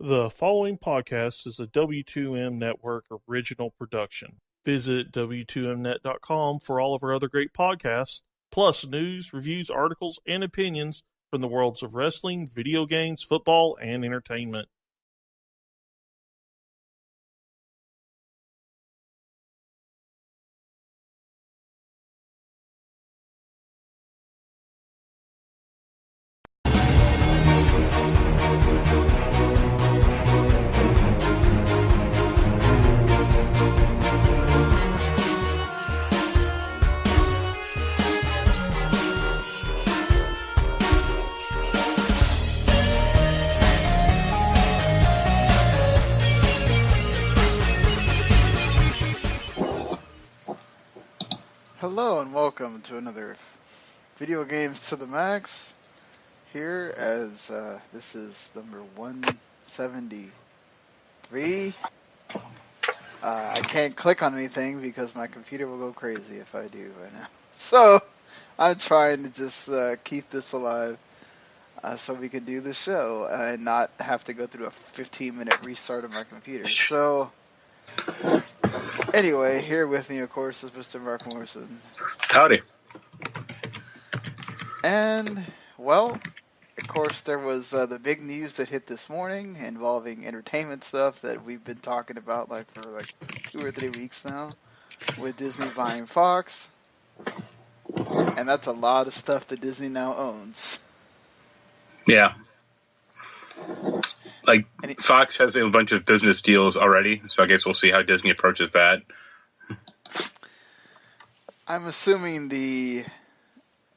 The following podcast is a W2M Network original production. Visit W2Mnet.com for all of our other great podcasts, plus news, reviews, articles, and opinions from the worlds of wrestling, video games, football, and entertainment. Hello and welcome to another Video Games to the Max here as this is number 173. I can't click on anything because my computer will go crazy if I do right now. So I'm trying to just keep this alive so we can do the show and not have to go through a 15-minute restart of my computer. So anyway, here with me, of course, is Mr. Marc Morrison. Howdy. And, well, of course, there was the big news that hit this morning involving entertainment stuff that we've been talking about for 2 or 3 weeks now with Disney buying Fox. And that's a lot of stuff that Disney now owns. Yeah. Fox has a bunch of business deals already, so I guess we'll see how Disney approaches that. I'm assuming the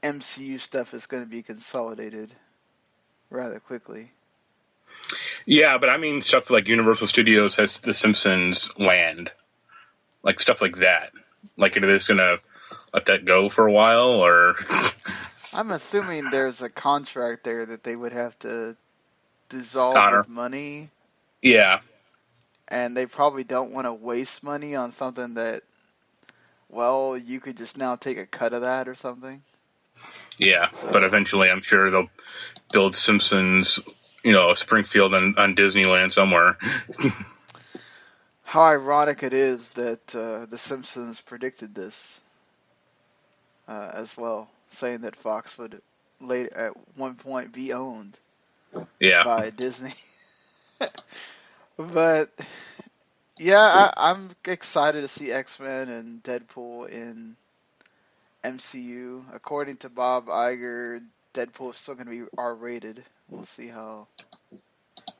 MCU stuff is going to be consolidated rather quickly. Yeah, but I mean stuff like Universal Studios has The Simpsons land. Like stuff like that. Like, are they just going to let that go for a while, or... I'm assuming there's a contract there that they would have to dissolve with money. Yeah. And they probably don't want to waste money on something that, well, you could just now take a cut of that or something. Yeah, so. But eventually I'm sure they'll build Simpsons, Springfield on Disneyland somewhere. How ironic it is that The Simpsons predicted this as well, saying that Fox would later at one point be owned by Disney. But yeah, I'm excited to see X-Men and Deadpool in MCU. According to Bob Iger, Deadpool is still going to be R-rated. We'll see how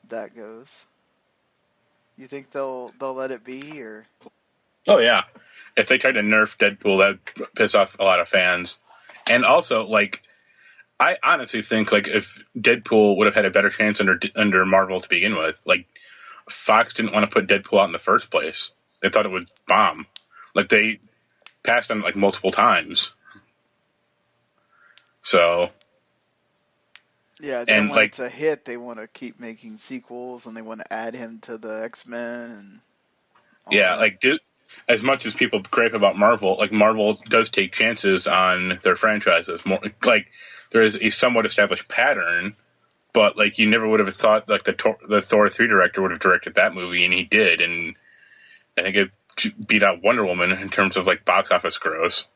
that goes. You think they'll let it be, or? Oh yeah, if they try to nerf Deadpool, that'd piss off a lot of fans. And also, I honestly think if Deadpool would have had a better chance under Marvel to begin with, Fox didn't want to put Deadpool out in the first place. They thought it would bomb. They passed on it multiple times. So yeah, then when it's a hit, they want to keep making sequels and they want to add him to the X-Men and that. As much as people gripe about Marvel, Marvel does take chances on their franchises. More there is a somewhat established pattern, but you never would have thought the Thor 3 director would have directed that movie, and he did, and I think it beat out Wonder Woman in terms of box office gross.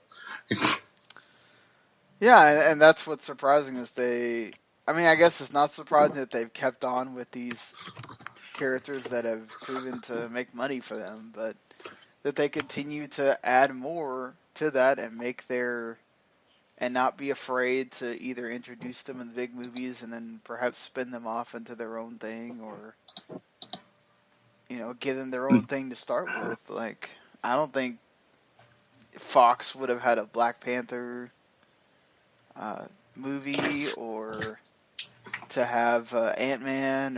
Yeah, and that's what's surprising is I guess it's not surprising that they've kept on with these characters that have proven to make money for them, but that they continue to add more to that and and not be afraid to either introduce them in big movies and then perhaps spin them off into their own thing, or give them their own thing to start with. I don't think Fox would have had a Black Panther movie, or to have Ant-Man,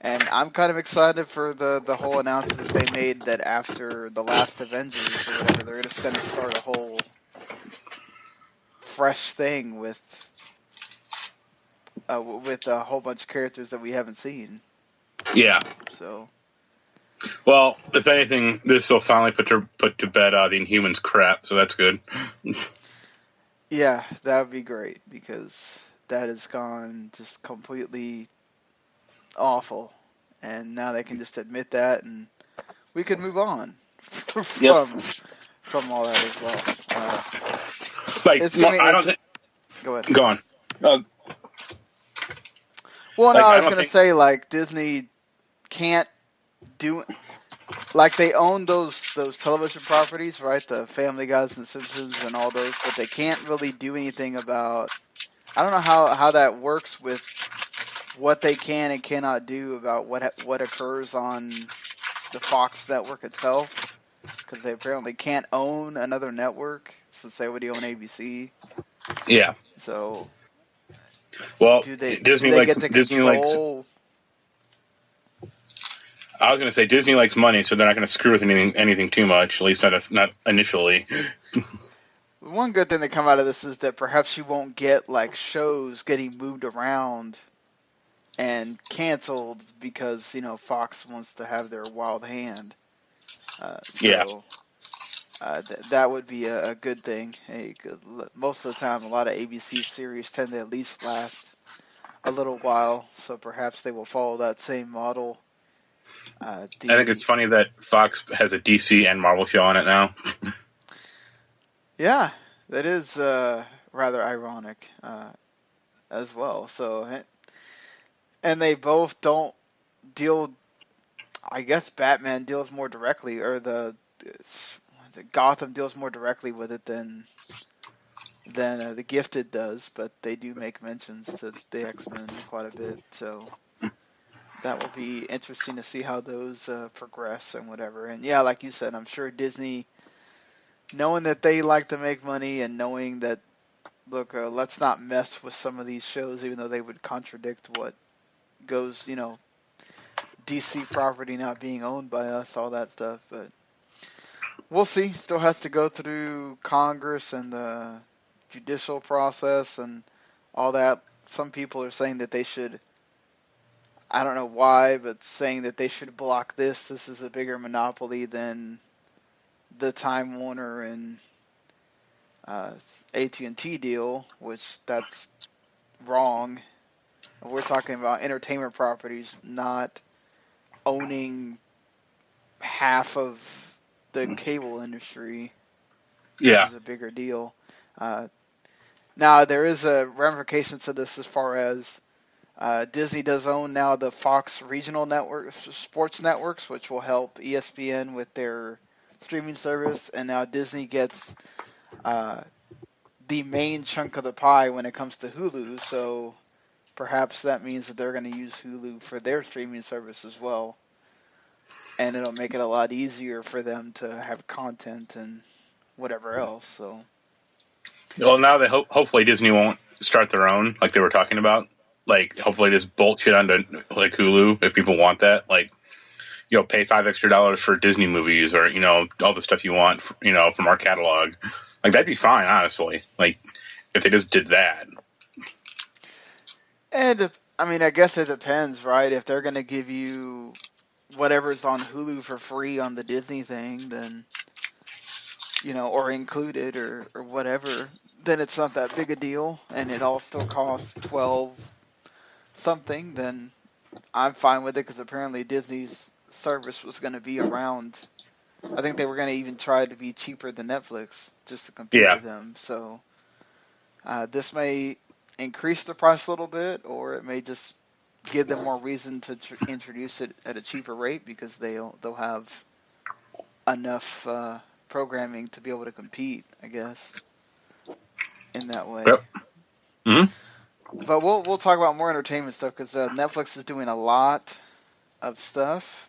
and I'm kind of excited for the whole announcement that they made that after the last Avengers or whatever, they're just going to start a whole fresh thing with a whole bunch of characters that we haven't seen. Yeah. So. Well, if anything, this will finally put to bed the Inhumans crap, so that's good. Yeah, that would be great, because that has gone just completely awful. and now they can just admit that, and we can move on Yep. from all that as well. Like, It's gonna be I don't think. Go ahead. Go on. Well, no, Like, I was gonna say, like, Disney can't do, like, they own those television properties, right? The Family Guys and Simpsons and all those, but they can't really do anything about. I don't know how that works with what they can and cannot do about what occurs on the Fox network itself, because they apparently can't own another network since they already own ABC. Yeah. So, well, Disney likes, get to control? I was going to say Disney likes money, so they're not going to screw with anything too much. At least not initially. One good thing that come out of this is that perhaps you won't get like shows getting moved around and canceled because Fox wants to have their wild hand. That would be a good thing. Most of the time, a lot of ABC series tend to at least last a little while, so perhaps they will follow that same model. I think it's funny that Fox has a DC and Marvel show on it now. Yeah, that is rather ironic as well. So, and they both don't deal. I guess Batman deals more directly, or the Gotham deals more directly with it than the Gifted does. But they do make mentions to the X-Men quite a bit, so that will be interesting to see how those progress and whatever. And yeah, like you said, I'm sure Disney, knowing that they like to make money and knowing that, look, let's not mess with some of these shows, even though they would contradict what goes, DC property not being owned by us, all that stuff. But we'll see. Still has to go through Congress and the judicial process and all that. Some people are saying that they should, I don't know why, but saying that they should block this. This is a bigger monopoly than the Time Warner and AT&T deal, which that's wrong. We're talking about entertainment properties, not owning half of the cable industry. Yeah. Which is a bigger deal. Now, there is a ramification to this as far as Disney does own now the Fox regional networks, sports networks, which will help ESPN with their streaming service, and now Disney gets the main chunk of the pie when it comes to Hulu, so perhaps that means that they're going to use Hulu for their streaming service as well, and it'll make it a lot easier for them to have content and whatever else. So, well, now they hopefully Disney won't start their own, like they were talking about. Like, hopefully just bolt shit onto like Hulu if people want that. Like, pay $5 extra for Disney movies, or all the stuff you want, from our catalog. Like, that'd be fine, honestly. Like, if they just did that. And I guess it depends, right? If they're going to give you whatever's on Hulu for free on the Disney thing, then, or included or whatever, then it's not that big a deal, and it all still costs $12 something, then I'm fine with it, because apparently Disney's service was going to be around. I think they were going to even try to be cheaper than Netflix just to compete with them. So this may increase the price a little bit, or it may just give them more reason to introduce it at a cheaper rate, because they'll have enough programming to be able to compete, I guess, in that way. Yep. Mm-hmm. But we'll talk about more entertainment stuff, because Netflix is doing a lot of stuff,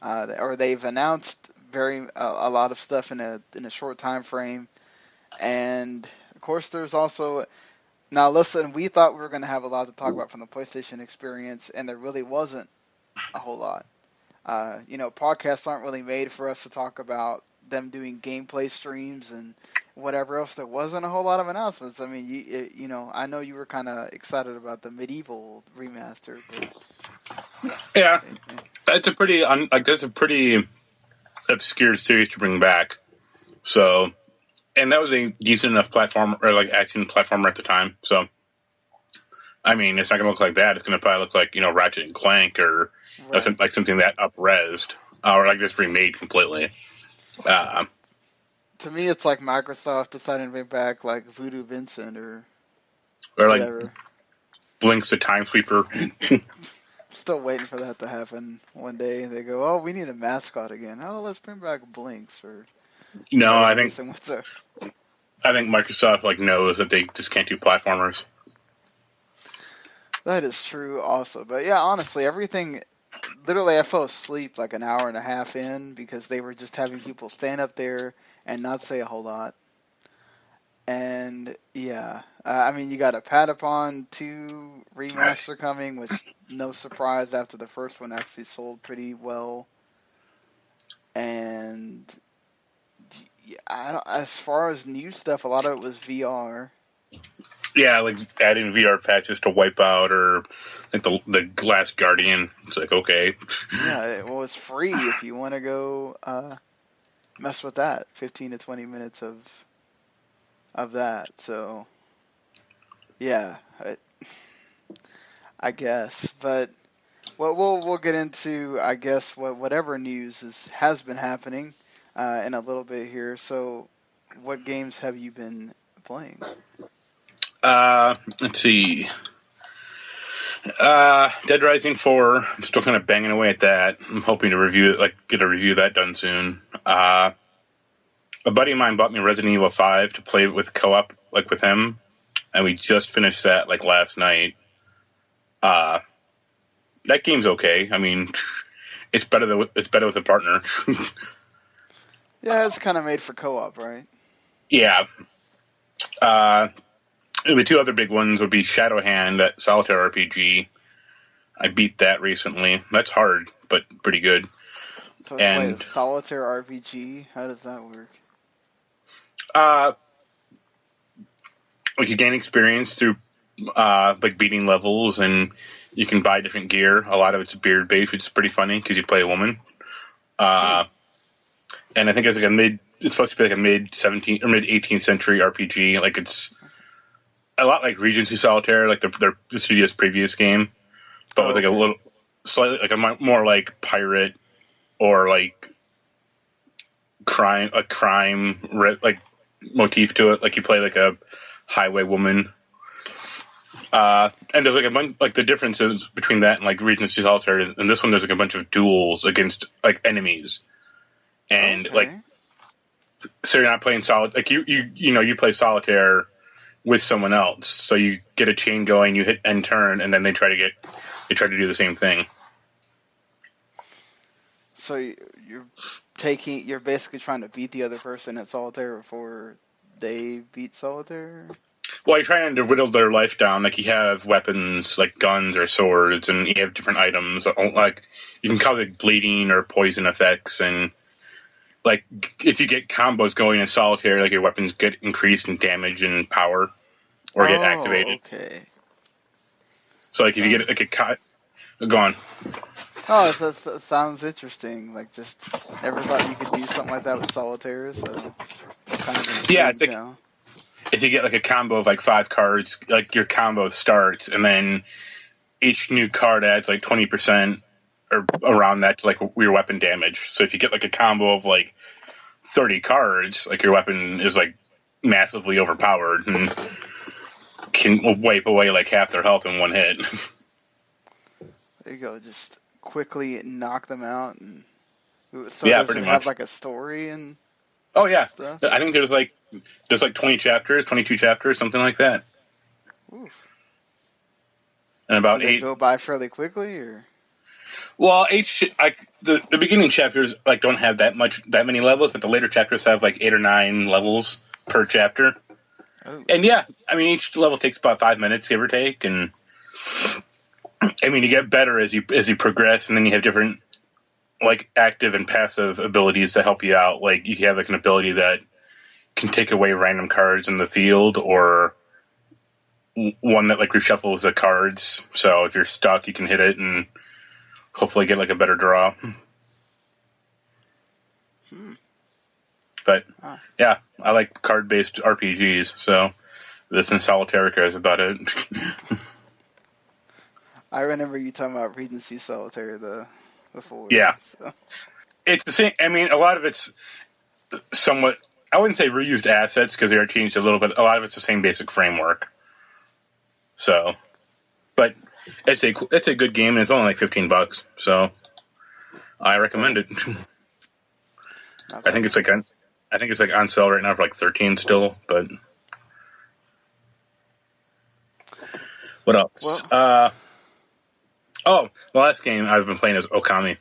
or they've announced a lot of stuff in a short time frame, and of course there's also, now listen, we thought we were going to have a lot to talk about from the PlayStation experience, and there really wasn't a whole lot. Podcasts aren't really made for us to talk about them doing gameplay streams and whatever else. There wasn't a whole lot of announcements. I mean, I know you were kind of excited about the Medieval remaster, but yeah, that's a pretty obscure series to bring back. So, and that was a decent enough platform, or like action platformer at the time. So, I mean, it's not gonna look like that. It's gonna probably look like Ratchet and Clank, or Right. Like something that up-resed, or like just remade completely. To me, it's like Microsoft deciding to bring back like Voodoo Vincent or like whatever. Blinks the Time Sweeper. Still waiting for that to happen one day. They go, oh, we need a mascot again. Oh, let's bring back Blinks or No, I think Microsoft like knows that they just can't do platformers. That is true also. But yeah, honestly, everything, literally I fell asleep like an hour and a half in because they were just having people stand up there and not say a whole lot. And yeah, I mean, you got a Patapon 2 remaster coming, which no surprise after the first one actually sold pretty well. And as far as new stuff, a lot of it was VR. Yeah, like adding VR patches to Wipeout or like the Last Guardian. It's like, okay. Yeah, well, it's free if you want to go mess with that. 15 to 20 minutes of that. So, yeah, I guess. But we'll get into, I guess, whatever news has been happening in a little bit here. So, what games have you been playing? Let's see. Dead Rising 4. I'm still kind of banging away at that. I'm hoping to review it, like get a review of that done soon. A buddy of mine bought me Resident Evil 5 to play with co-op, like with him, and we just finished that like last night. That game's okay. I mean, it's better with a partner. Yeah, it's kind of made for co-op, right? Yeah. The two other big ones would be Shadowhand, that solitaire RPG. I beat that recently. That's hard, but pretty good. So wait, solitaire RPG? How does that work? Like you gain experience through like beating levels, and you can buy different gear. A lot of it's beard based, which is pretty funny because you play a woman. And I think it's like it's supposed to be like a mid 17th or mid 18th century RPG. Like it's a lot like Regency Solitaire, like the studio's previous game, but with like a little slightly like a more like pirate or like crime like motif to it. Like you play like a highway woman. And there's like a bunch, like the differences between that and like Regency Solitaire, and this one there's like a bunch of duels against like enemies, and like so you're not playing like you play Solitaire with someone else, so you get a chain going, you hit end turn, and then they try to do the same thing. So you're basically trying to beat the other person at Solitaire before they beat Solitaire? Well, you're trying to whittle their life down. Like, you have weapons, like guns or swords, and you have different items. Like, you can cause like bleeding or poison effects, and like if you get combos going in Solitaire, like your weapons get increased in damage and power, or get activated. Okay. So like if you get like go on. Oh, that sounds interesting. Like just everybody, you could do something like that with Solitaire. So kind of it's like if you get like a combo of like 5 cards, like your combo starts, and then each new card adds like 20% or around that to like your weapon damage. So if you get like a combo of like 30 cards, like your weapon is like massively overpowered and can wipe away like half their health in one hit. There you go. Just quickly knock them out. And so yeah, does pretty it much. have like a story and stuff? I think there's like 20 chapters, 22 chapters, something like that. Oof. And about do 8 go by fairly quickly, or? Well, the beginning chapters like don't have that many levels, but the later chapters have like 8 or 9 levels per chapter. Oh. And yeah, I mean each level takes about 5 minutes, give or take, and I mean you get better as you progress, and then you have different like active and passive abilities to help you out. Like you have like an ability that can take away random cards in the field, or one that like reshuffles the cards. So if you're stuck, you can hit it and hopefully get like a better draw. But yeah, I like card-based RPGs, so this and Solitaire is about it. I remember you talking about Regency Solitaire before. Yeah. So. It's the same. I mean, a lot of it's somewhat, I wouldn't say reused assets because they are changed a little bit. A lot of it's the same basic framework. So, but it's a good game and it's only like $15. So I recommend it. I think it's like on sale right now for like 13 still, but what else? Well, The last game I've been playing is Okami.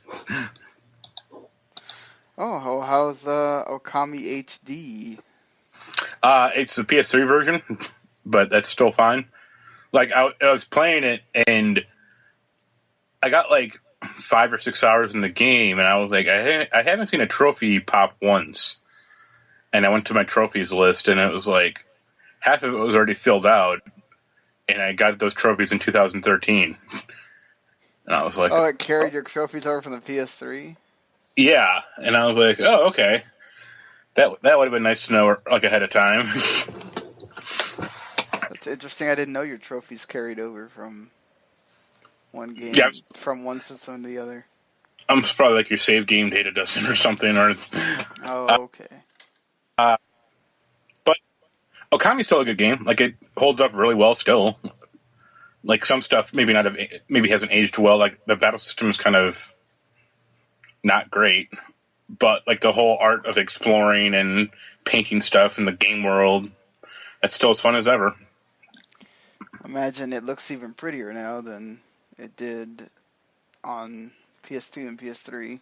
oh, how's Okami HD? It's the PS3 version, but that's still fine. Like I was playing it and I got like 5 or 6 hours in the game, and I was like, I haven't seen a trophy pop once. And I went to my trophies list, and it was like half of it was already filled out, and I got those trophies in 2013. And I was like, oh, it carried your trophies over from the PS3? Yeah, and I was like, oh, okay. That would have been nice to know like ahead of time. That's interesting. I didn't know your trophies carried over from one game, from one system to the other. I'm probably like your save game data doesn't or something. Or oh, okay. But Okami's still a good game. Like it holds up really well still. Like some stuff maybe hasn't aged well. Like the battle system is kind of not great, but like the whole art of exploring and painting stuff in the game world, that's still as fun as ever. Imagine it looks even prettier now than it did on PS2 and PS3.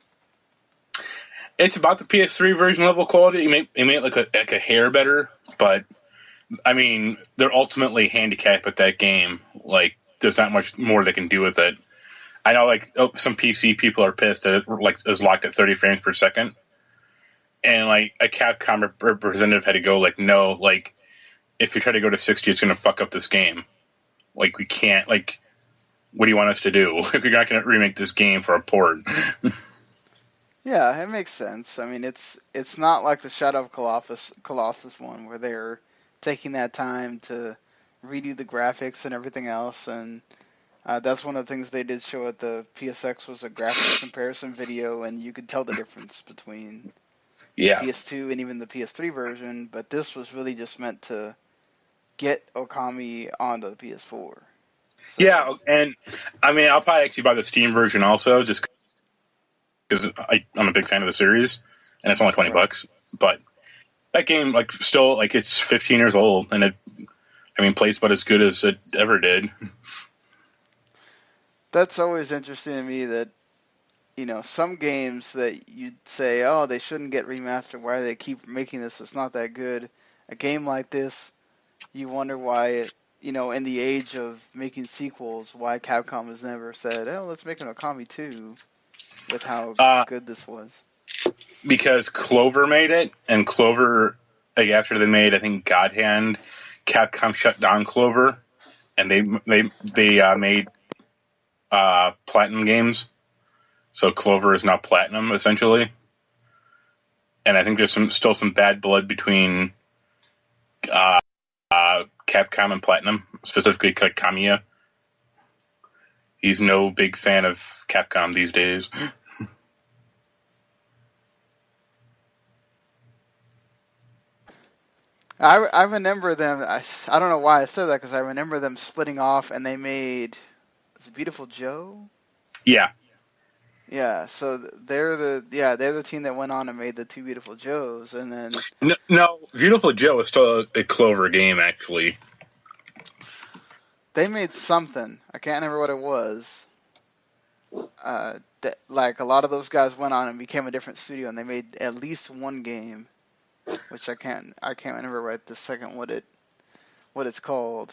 It's about the PS3 version level quality. It made like a hair better, but I mean they're ultimately handicapped at that game. Like there's not much more they can do with it. I know like some PC people are pissed that it like is locked at 30 frames per second, and like a Capcom representative had to go like, no, like if you try to go to 60, it's going to fuck up this game. Like we can't. Like, what do you want us to do? We're not going to remake this game for a port. Yeah, it makes sense. I mean, it's not like the Shadow of Colossus one where they're taking that time to redo the graphics and everything else, and that's one of the things they did show at the PSX was a graphics comparison video, and you could tell the difference between the PS2 and even the PS3 version, but this was really just meant to get Okami onto the PS4. So. Yeah, and I mean, I'll probably actually buy the Steam version also, just because I'm a big fan of the series, and it's only $20. But that game, like, still, like, it's 15 years old, and it, I mean, plays about as good as it ever did. That's always interesting to me that, you know, some games that you'd say, oh, they shouldn't get remastered. Why do they keep making this? It's not that good. A game like this, you wonder why it, you know, in the age of making sequels, why Capcom has never said, oh, let's make an Okami 2 with how good this was. Because Clover made it, and Clover, like, after they made, I think, God Hand, Capcom shut down Clover, and they made Platinum games. So Clover is now Platinum, essentially. And I think there's still some bad blood between Capcom and Platinum, specifically like Kamiya. He's no big fan of Capcom these days. I remember them, I don't know why I said that, because I remember them splitting off and they made, was it Beautiful Joe? Yeah. Yeah, so they're the team that went on and made the two Beautiful Joes, and then... No, Beautiful Joe is still a Clover game, actually. They made something. I can't remember what it was. Like, a lot of those guys went on and became a different studio, and they made at least one game, which I can't remember right this second what it's called.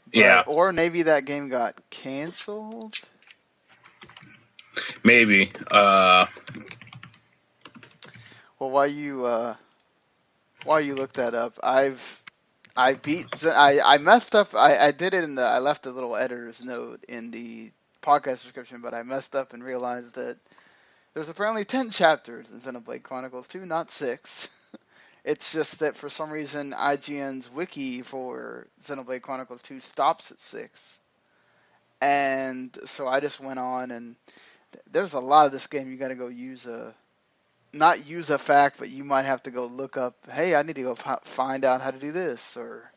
But, yeah. Or maybe that game got canceled? Maybe. Well, while you look that up, I messed up. I did it I left a little editor's note in the podcast description, but I messed up and realized that there's apparently 10 chapters in Xenoblade Chronicles 2, not 6. It's just that for some reason IGN's wiki for Xenoblade Chronicles 2 stops at 6. And so I just went on, and there's a lot of this game you got to go not use a fact, but you might have to go look up, hey, I need to go find out how to do this, or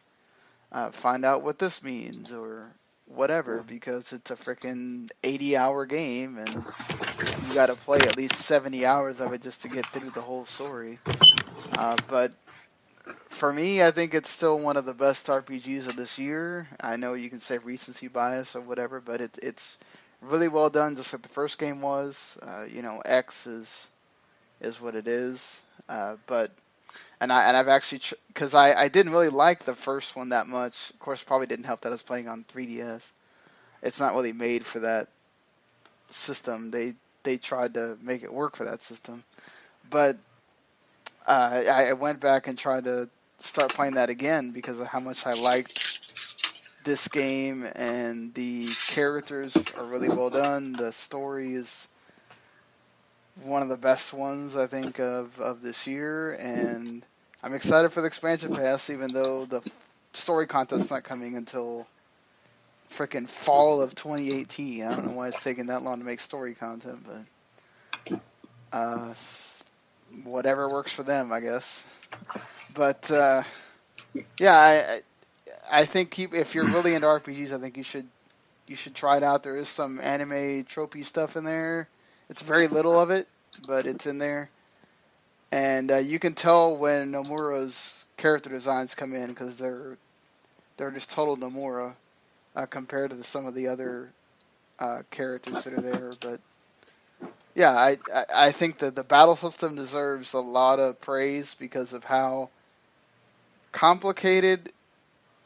find out what this means, or whatever, because it's a freaking 80-hour game, and you got to play at least 70 hours of it just to get through the whole story. But for me, I think it's still one of the best RPGs of this year. I know you can say recency bias or whatever, but it's really well done, just like the first game was. X is what it is. I've actually, because I didn't really like the first one that much. Of course, probably didn't help that I was playing on 3DS. It's not really made for that system. They tried to make it work for that system, but I went back and tried to start playing that again because of how much I liked this game, and the characters are really well done. The story is one of the best ones, I think, of this year, and I'm excited for the expansion pass, even though the story content's not coming until freaking fall of 2018. I don't know why it's taking that long to make story content, but whatever works for them, I guess. But yeah, I think if you're really into RPGs, I think you should try it out. There is some anime tropey stuff in there. It's very little of it, but it's in there. And you can tell when Nomura's character designs come in, because they're just total Nomura compared to some of the other characters that are there. But yeah, I think that the battle system deserves a lot of praise because of how complicated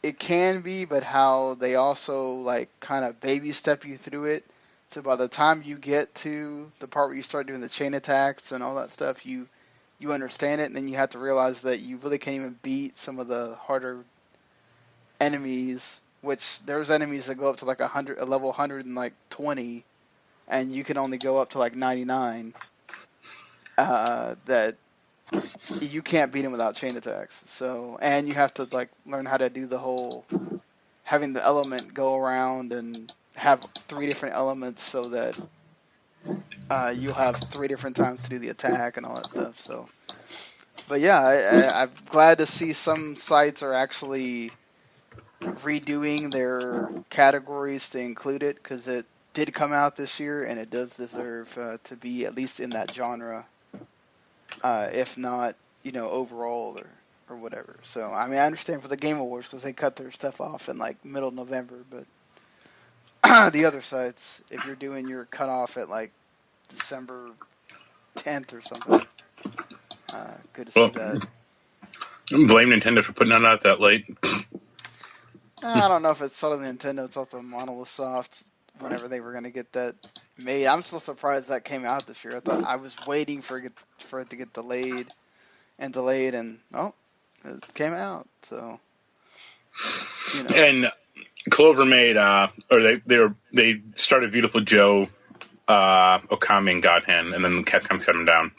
it can be, but how they also like kind of baby step you through it. So by the time you get to the part where you start doing the chain attacks and all that stuff, you understand it, and then you have to realize that you really can't even beat some of the harder enemies, which there's enemies that go up to like a level 120, and you can only go up to like 99. That you can't beat them without chain attacks. So, and you have to like learn how to do the whole having the element go around and have 3 different elements so that you'll have 3 different times to do the attack and all that stuff. So, but yeah, I'm glad to see some sites are actually redoing their categories to include it, because it did come out this year and it does deserve to be at least in that genre, if not, overall or whatever. So, I mean, I understand for the Game Awards because they cut their stuff off in like middle of November, but the other sites, if you're doing your cutoff at like December 10th or something, good to see that. Blame Nintendo for putting it out that late. I don't know if it's solely Nintendo, it's also Monolith Soft, whenever they were going to get that made. I'm still surprised that came out this year. I thought I was waiting for it to get delayed, and it came out. So, And Clover made, they started Beautiful Joe, Okami and God Hand, and then Capcom shut them down.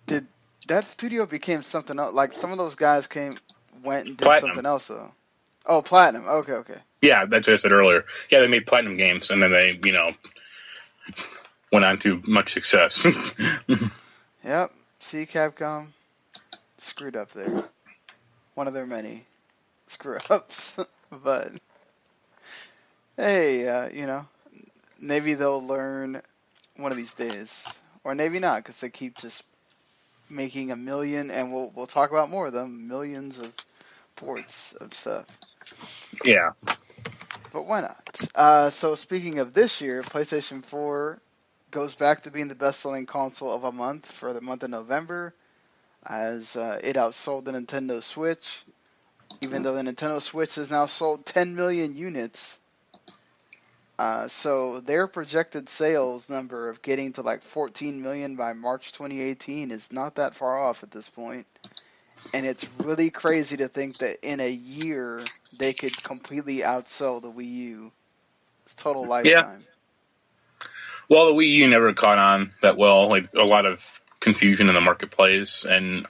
Did that studio became something else? Like some of those guys went and did Platinum. something else though. Oh, Platinum. Okay. Yeah, that's what I said earlier. Yeah, they made Platinum games, and then they, went on to much success. Yep. See, Capcom screwed up there. One of their many screw-ups. But, hey, maybe they'll learn one of these days. Or maybe not, because they keep just making a million, and we'll talk about more of them, millions of ports of stuff. Yeah. But why not? So speaking of this year, PlayStation 4 goes back to being the best-selling console of a month for the month of November, as it outsold the Nintendo Switch, even though the Nintendo Switch has now sold 10 million units. So their projected sales number of getting to like 14 million by March 2018 is not that far off at this point. And it's really crazy to think that in a year they could completely outsell the Wii U. It's total lifetime. Yeah. Well, the Wii U never caught on that well. Like a lot of confusion in the marketplace, and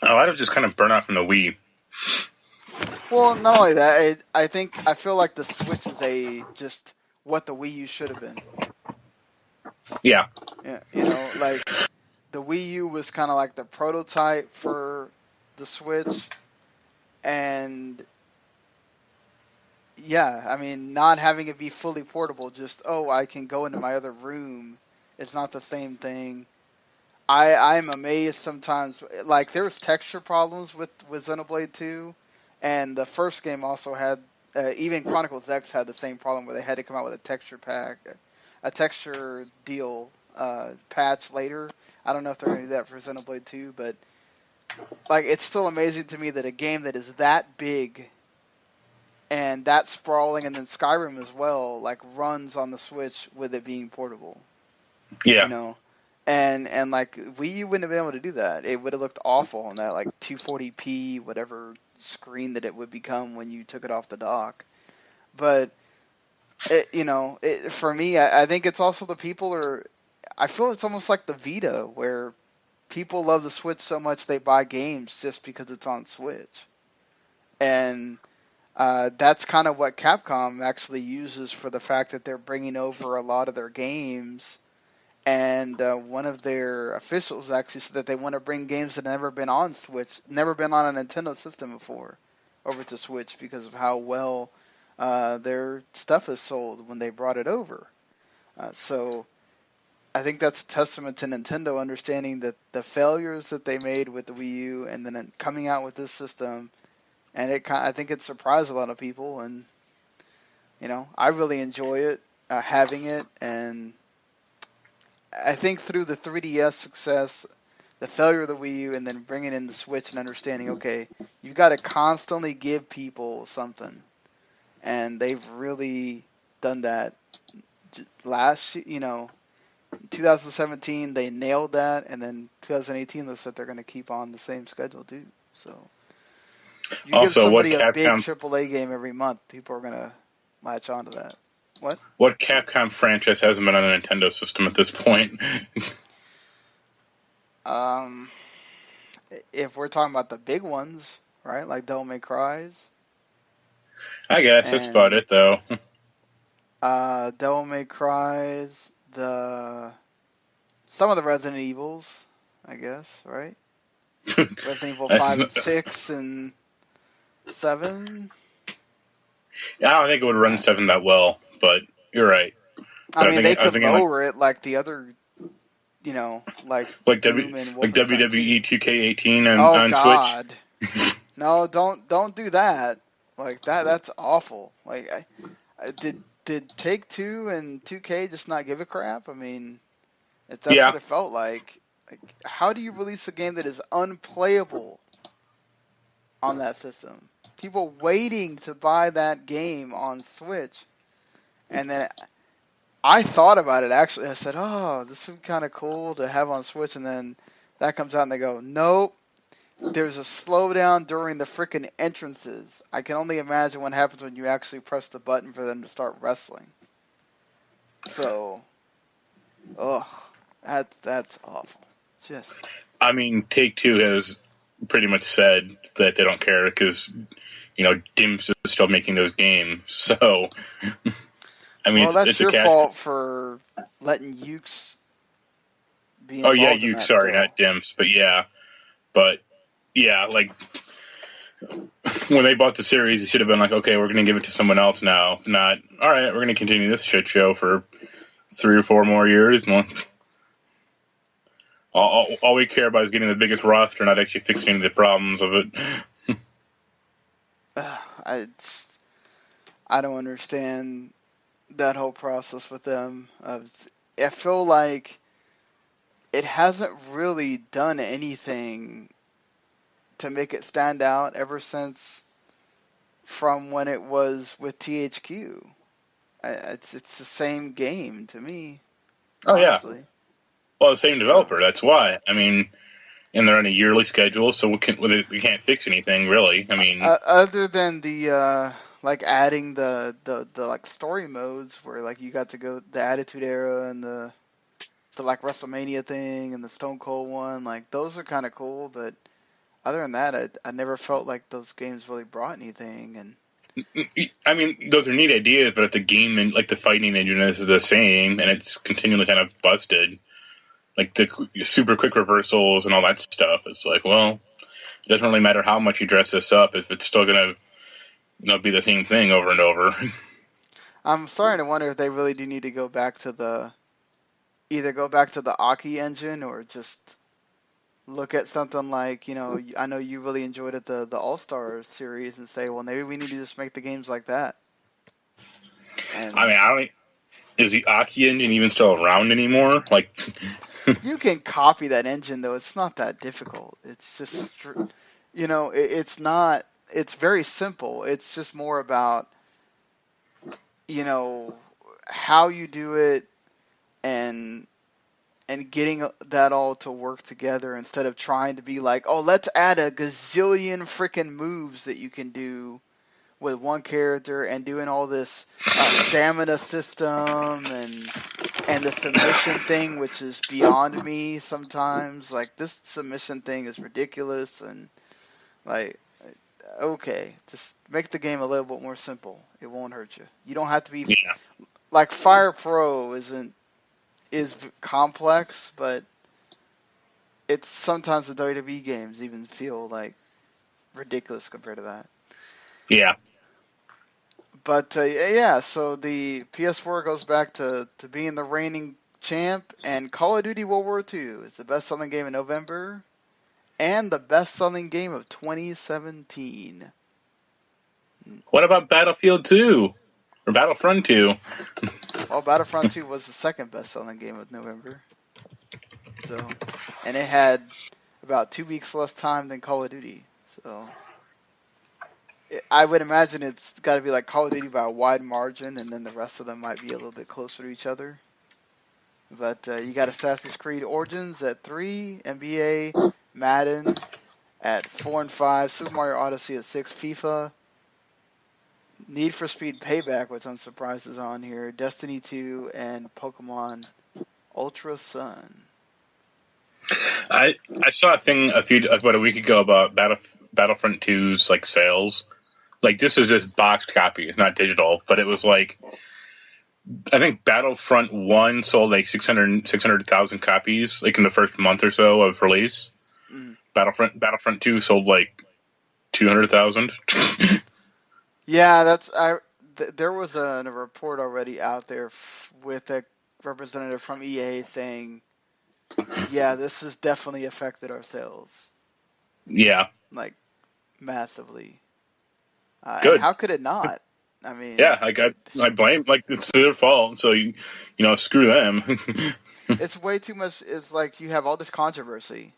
a lot of just kind of burnout from the Wii. Well, not only that, I feel like the Switch is just what the Wii U should have been. Yeah. Yeah, you know, like the Wii U was kind of like the prototype for the Switch, and yeah, I mean, not having it be fully portable, just I can go into my other room. It's not the same thing. I'm amazed sometimes. Like there was texture problems with Xenoblade 2, and the first game also had even Chronicles X had the same problem where they had to come out with a texture pack, a texture deal patch later. I don't know if they're going to do that for Xenoblade 2, but like it's still amazing to me that a game that is that big and that sprawling, and then Skyrim as well, like runs on the Switch with it being portable. Yeah. You know, and like Wii U wouldn't have been able to do that. It would have looked awful on that like 240p whatever screen that it would become when you took it off the dock. But for me, I think it's also the people are. I feel it's almost like the Vita, where people love the Switch so much they buy games just because it's on Switch, and that's kind of what Capcom actually uses for the fact that they're bringing over a lot of their games. And one of their officials actually said that they want to bring games that have never been on Switch, never been on a Nintendo system before, over to Switch because of how well their stuff is sold when they brought it over. So I think that's a testament to Nintendo understanding that the failures that they made with the Wii U and then coming out with this system, and I think it surprised a lot of people, and I really enjoy it, having it, and I think through the 3DS success, the failure of the Wii U, and then bringing in the Switch and understanding, okay, you've got to constantly give people something, and they've really done that. Last, 2017 they nailed that, and then 2018 looks like they're going to keep on the same schedule too. So you give somebody a big AAA game every month, people are going to latch onto that. What Capcom franchise hasn't been on a Nintendo system at this point? If we're talking about the big ones, right, like Devil May Cry's. I guess that's about it, though. Devil May Cry's, some of the Resident Evils, I guess, right? Resident Evil 5 and 6 and 7. I don't think it would run 7 that well, but you're right. I mean, they could lower it like the other, like WWE 2K18 on God. Switch. No, don't do that. Like that's awful. Like, did Take-Two and 2K just not give a crap? I mean, that's what it felt like. Like, how do you release a game that is unplayable on that system? People waiting to buy that game on Switch, and then I thought about it actually. I said, "Oh, this would be kind of cool to have on Switch," and then that comes out, and they go, "Nope." There's a slowdown during the frickin' entrances. I can only imagine what happens when you actually press the button for them to start wrestling. So, that's awful. I mean, Take-Two has pretty much said that they don't care because, Dimps is still making those games. So, I mean, that's your fault for letting Ukes be involved in that. Ukes, sorry, not Dimps, but yeah, like when they bought the series, it should have been like, okay, we're going to give it to someone else now. Not, all right, we're going to continue this shit show for 3 or 4 more years. All we care about is getting the biggest roster, not actually fixing any of the problems of it. I don't understand that whole process with them. I feel like it hasn't really done anything to make it stand out ever since from when it was with THQ. It's the same game to me. Oh, honestly. Yeah. Well, the same developer, that's why. I mean, and they're on a yearly schedule, so we can't fix anything, really. I mean... other than the, adding the like, story modes where, like, you got to go the Attitude Era and the like, WrestleMania thing and the Stone Cold one, like, those are kind of cool, but other than that, I never felt like those games really brought anything. And I mean, those are neat ideas, but if the game and like the fighting engine is the same and it's continually kind of busted, like the super quick reversals and all that stuff, it's like, well, it doesn't really matter how much you dress this up if it's still gonna be the same thing over and over. I'm starting to wonder if they really do need to go back to either go back to the Aki engine or just look at something like, I know you really enjoyed it, the All-Star series, and say, well, maybe we need to just make the games like that. And I mean, is the Aki engine even still around anymore? Like, you can copy that engine, though. It's not that difficult. It's just, it's not, it's very simple. It's just more about, how you do it and getting that all to work together instead of trying to be like, oh, let's add a gazillion freaking moves that you can do with one character and doing all this stamina system and the submission thing, which is beyond me sometimes. Like, this submission thing is ridiculous, and like, okay, just make the game a little bit more simple. It won't hurt you. You don't have to be like Fire Pro is complex, but it's sometimes the WWE games even feel like ridiculous compared to that. yeah. But yeah, so the PS4 goes back to being the reigning champ, and Call of Duty World War II is the best-selling game in November and the best-selling game of 2017. What about Battlefield 2 or Battlefront 2? Well, Battlefront 2 was the second best-selling game of November. So, and it had about 2 weeks less time than Call of Duty. So, I would imagine it's got to be like Call of Duty by a wide margin, and then the rest of them might be a little bit closer to each other. But you got Assassin's Creed Origins at 3, NBA, Madden at 4 and 5, Super Mario Odyssey at 6, FIFA, Need for Speed Payback, which I'm surprised is on here, Destiny 2, and Pokemon Ultra Sun. I saw a thing about a week ago about Battlefront 2's like sales. Like, this is just boxed copy, it's not digital, but it was like, I think Battlefront 1 sold like 600,000 copies like in the first month or so of release. Mm. Battlefront 2 sold like 200,000. Yeah, there was a report already out there with a representative from EA saying, yeah, this has definitely affected our sales. Yeah. Like, massively. Good. And how could it not? I mean... Yeah, I blame, like, it's their fault, so, screw them. It's way too much. It's like you have all this controversy.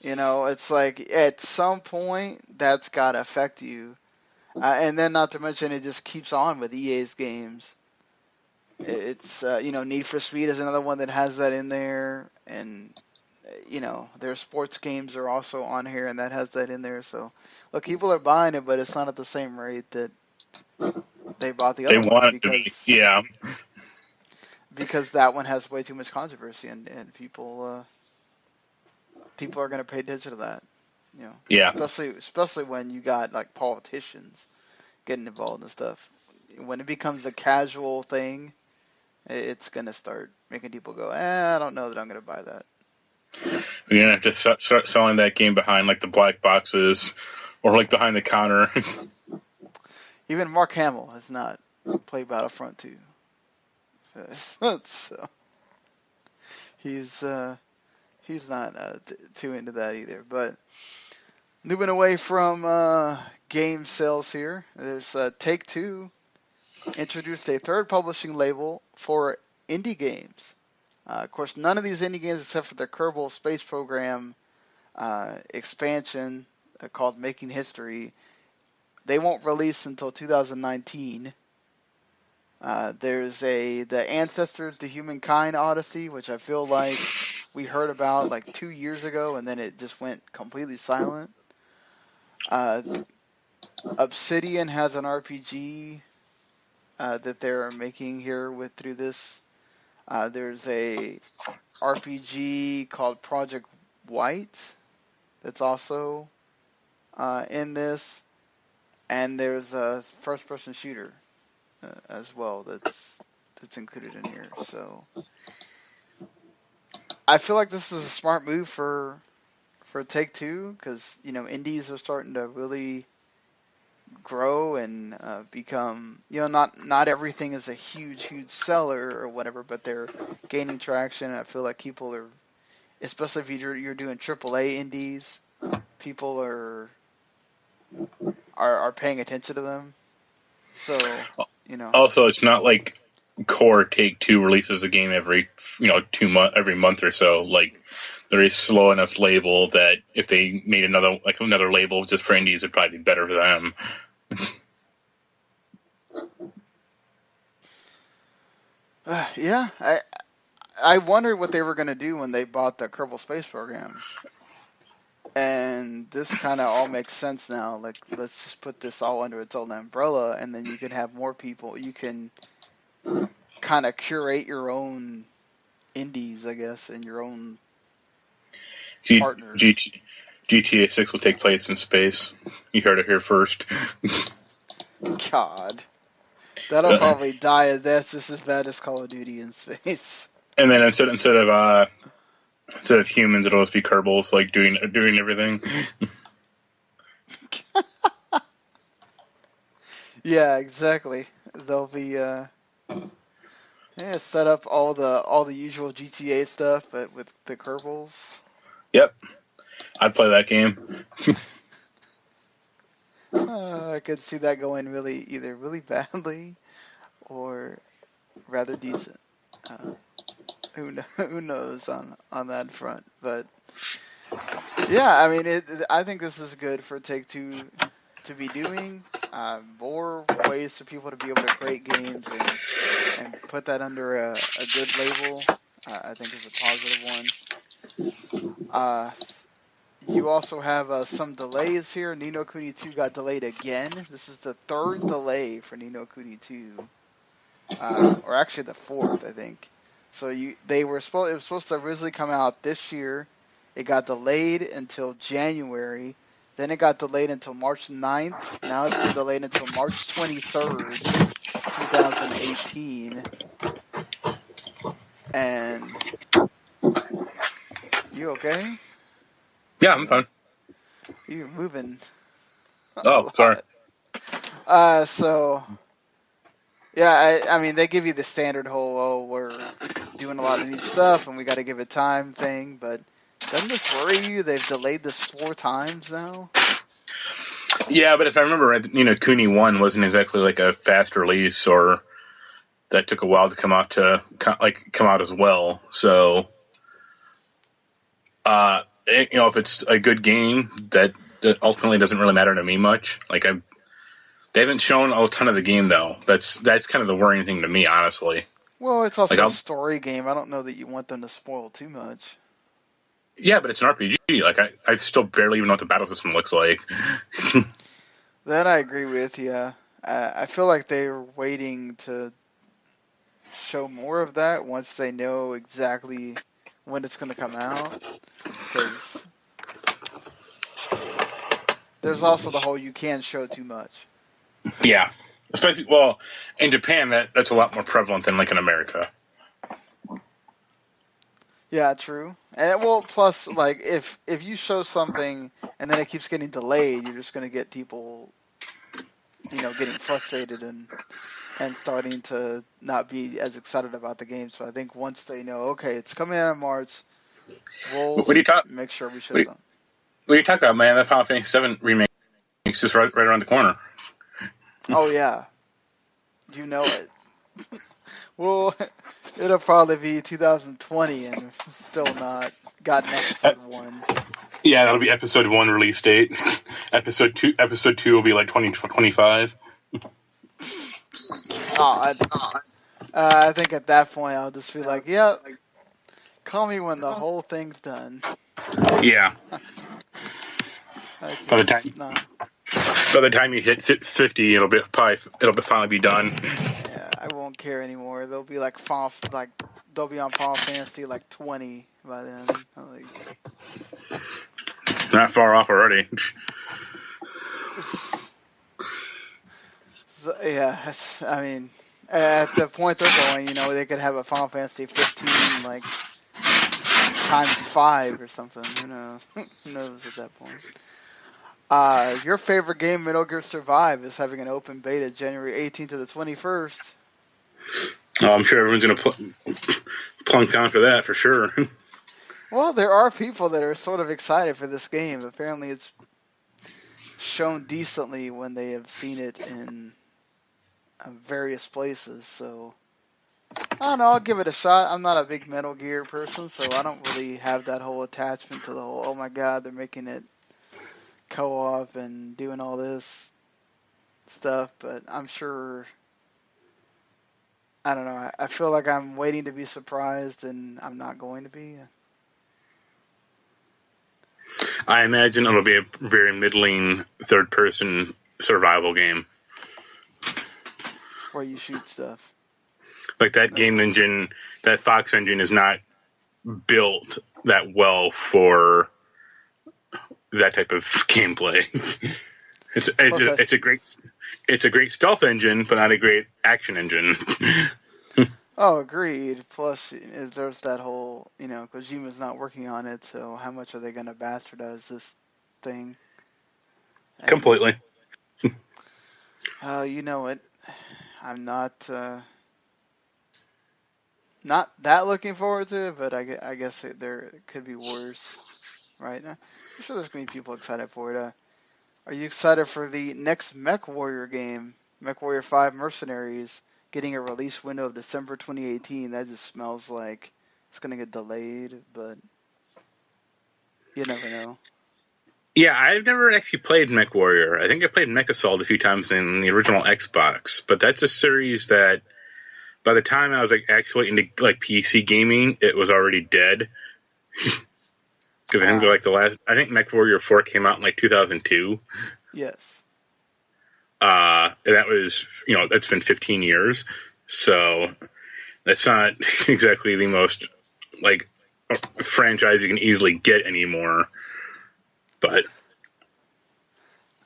It's like at some point that's got to affect you. And then not to mention it just keeps on with EA's games. It's, Need for Speed is another one that has that in there. And, their sports games are also on here and that has that in there. So, look, people are buying it, but it's not at the same rate that they bought the other one. Because that one has way too much controversy and people are going to pay attention to that. Yeah. Especially when you got like politicians getting involved and stuff. When it becomes a casual thing, it's going to start making people go, I don't know that I'm going to buy that. You're going to have to start selling that game behind like the black boxes or like behind the counter. Even Mark Hamill has not played Battlefront 2. So he's not too into that either. But moving away from game sales here, there's Take-Two introduced a third publishing label for indie games. Of course, none of these indie games, except for the Kerbal Space Program expansion called Making History, they won't release until 2019. There's the Ancestors, the Humankind Odyssey, which I feel like we heard about like 2 years ago, and then it just went completely silent. Obsidian has an RPG that they're making here through this. There's a RPG called Project White that's also in this, and there's a first-person shooter as well that's included in here. So I feel like this is a smart move for Take-Two, because indies are starting to really grow and become, not everything is a huge seller or whatever, but they're gaining traction. I feel like people are, especially if you're doing AAA indies, people are paying attention to them. So, Also, it's not like core Take-Two releases a game every every month or so. Like, they're a slow enough label that if they made another label just for indies, it'd probably be better for them. Yeah, I wondered what they were going to do when they bought the Kerbal Space Program. And this kind of all makes sense now. Like, let's just put this all under its own umbrella, and then you can have more people. You can kind of curate your own indies, I guess, and your own partners. GTA 6 will take place in space. You heard it here first. God. That'll probably die. That's just as bad as Call of Duty in space. And then instead of humans, it'll just be Kerbals, like doing everything. Yeah, exactly. They'll be set up all the usual GTA stuff, but with the Kerbals. Yep, I'd play that game. I could see that going either really badly or rather decent. Who knows on that front? But yeah, I mean, I think this is good for Take-Two to be doing. More ways for people to be able to create games and put that under a good label, I think is a positive one. You also have some delays here. Ni no Kuni 2 got delayed again. This is the third delay for Ni no Kuni 2. Or actually the fourth, I think. So it was supposed to originally come out this year. It got delayed until January. Then it got delayed until March 9th. Now it's been delayed until March 23rd, 2018. And you okay? Yeah, I'm fine. You're moving. Oh, sorry. So yeah, I mean, they give you the standard whole, we're doing a lot of new stuff and we got to give it time thing, but doesn't this worry you? They've delayed this 4 times now? Yeah, but if I remember right, Kuni 1 wasn't exactly like a fast release, or that took a while to come out as well. So, if it's a good game, that ultimately doesn't really matter to me much. Like, they haven't shown a ton of the game, though. That's kind of the worrying thing to me, honestly. Well, it's also a story game. I don't know that you want them to spoil too much. Yeah, but it's an RPG. Like, I still barely even know what the battle system looks like. That I agree with, yeah. I feel like they're waiting to show more of that once they know exactly when it's going to come out. Because there's also the whole you can't show too much. Yeah. Especially, in Japan, that's a lot more prevalent than, like, in America. Yeah, true. And plus, like, if you show something and then it keeps getting delayed, you're just going to get people, getting frustrated and starting to not be as excited about the game. So I think once they know, okay, it's coming out in March, we'll make sure we show something. What are you talking about, man? That Final Fantasy VII remake is just right around the corner. Oh, yeah. You know it. Well, it'll probably be 2020 and still not gotten episode 1. Yeah, that'll be episode 1 release date. Episode 2 will be like 2025. I think at that point I'll just be like, yeah, call me when the whole thing's done. Yeah. By the time you hit 50, it'll finally be done. Yeah, I won't care anymore. They'll be like they'll be on Final Fantasy like 20 by then. Not far off already. So, yeah, I mean, at the point they're going, they could have a Final Fantasy 15 like times 5 or something. Who knows? Who knows at that point? Your favorite game, Metal Gear Survive, is having an open beta January 18th to the 21st. Oh, I'm sure everyone's going to plunk down for that for sure. Well, there are people that are sort of excited for this game. Apparently, it's shown decently when they have seen it in various places. So, I don't know. I'll give it a shot. I'm not a big Metal Gear person, so I don't really have that whole attachment to the whole, oh my god, they're making it co-op and doing all this stuff. But I'm sure, I don't know. I feel like I'm waiting to be surprised, and I'm not going to be. I imagine it'll be a very middling third-person survival game. Where you shoot stuff. Like that game engine, that Fox engine is not built that well for that type of gameplay. It's a great stealth engine, but not a great action engine. Oh, agreed. Plus, there's that whole, Kojima's not working on it, so how much are they going to bastardize this thing? And, completely. You know it. I'm not that looking forward to it, but I guess there could be worse, right? I'm sure there's going to be people excited for it. Are you excited for the next Mech Warrior game, Mech Warrior 5 Mercenaries, getting a release window of December 2018? That just smells like it's going to get delayed, but you never know. Yeah, I've never actually played Mech Warrior. I think I played Mech Assault a few times in the original Xbox, but that's a series that by the time I was actually into PC gaming, it was already dead. Because I think Mech Warrior 4 came out in 2002. Yes. And that was, that's been 15 years. So that's not exactly the most franchise you can easily get anymore. But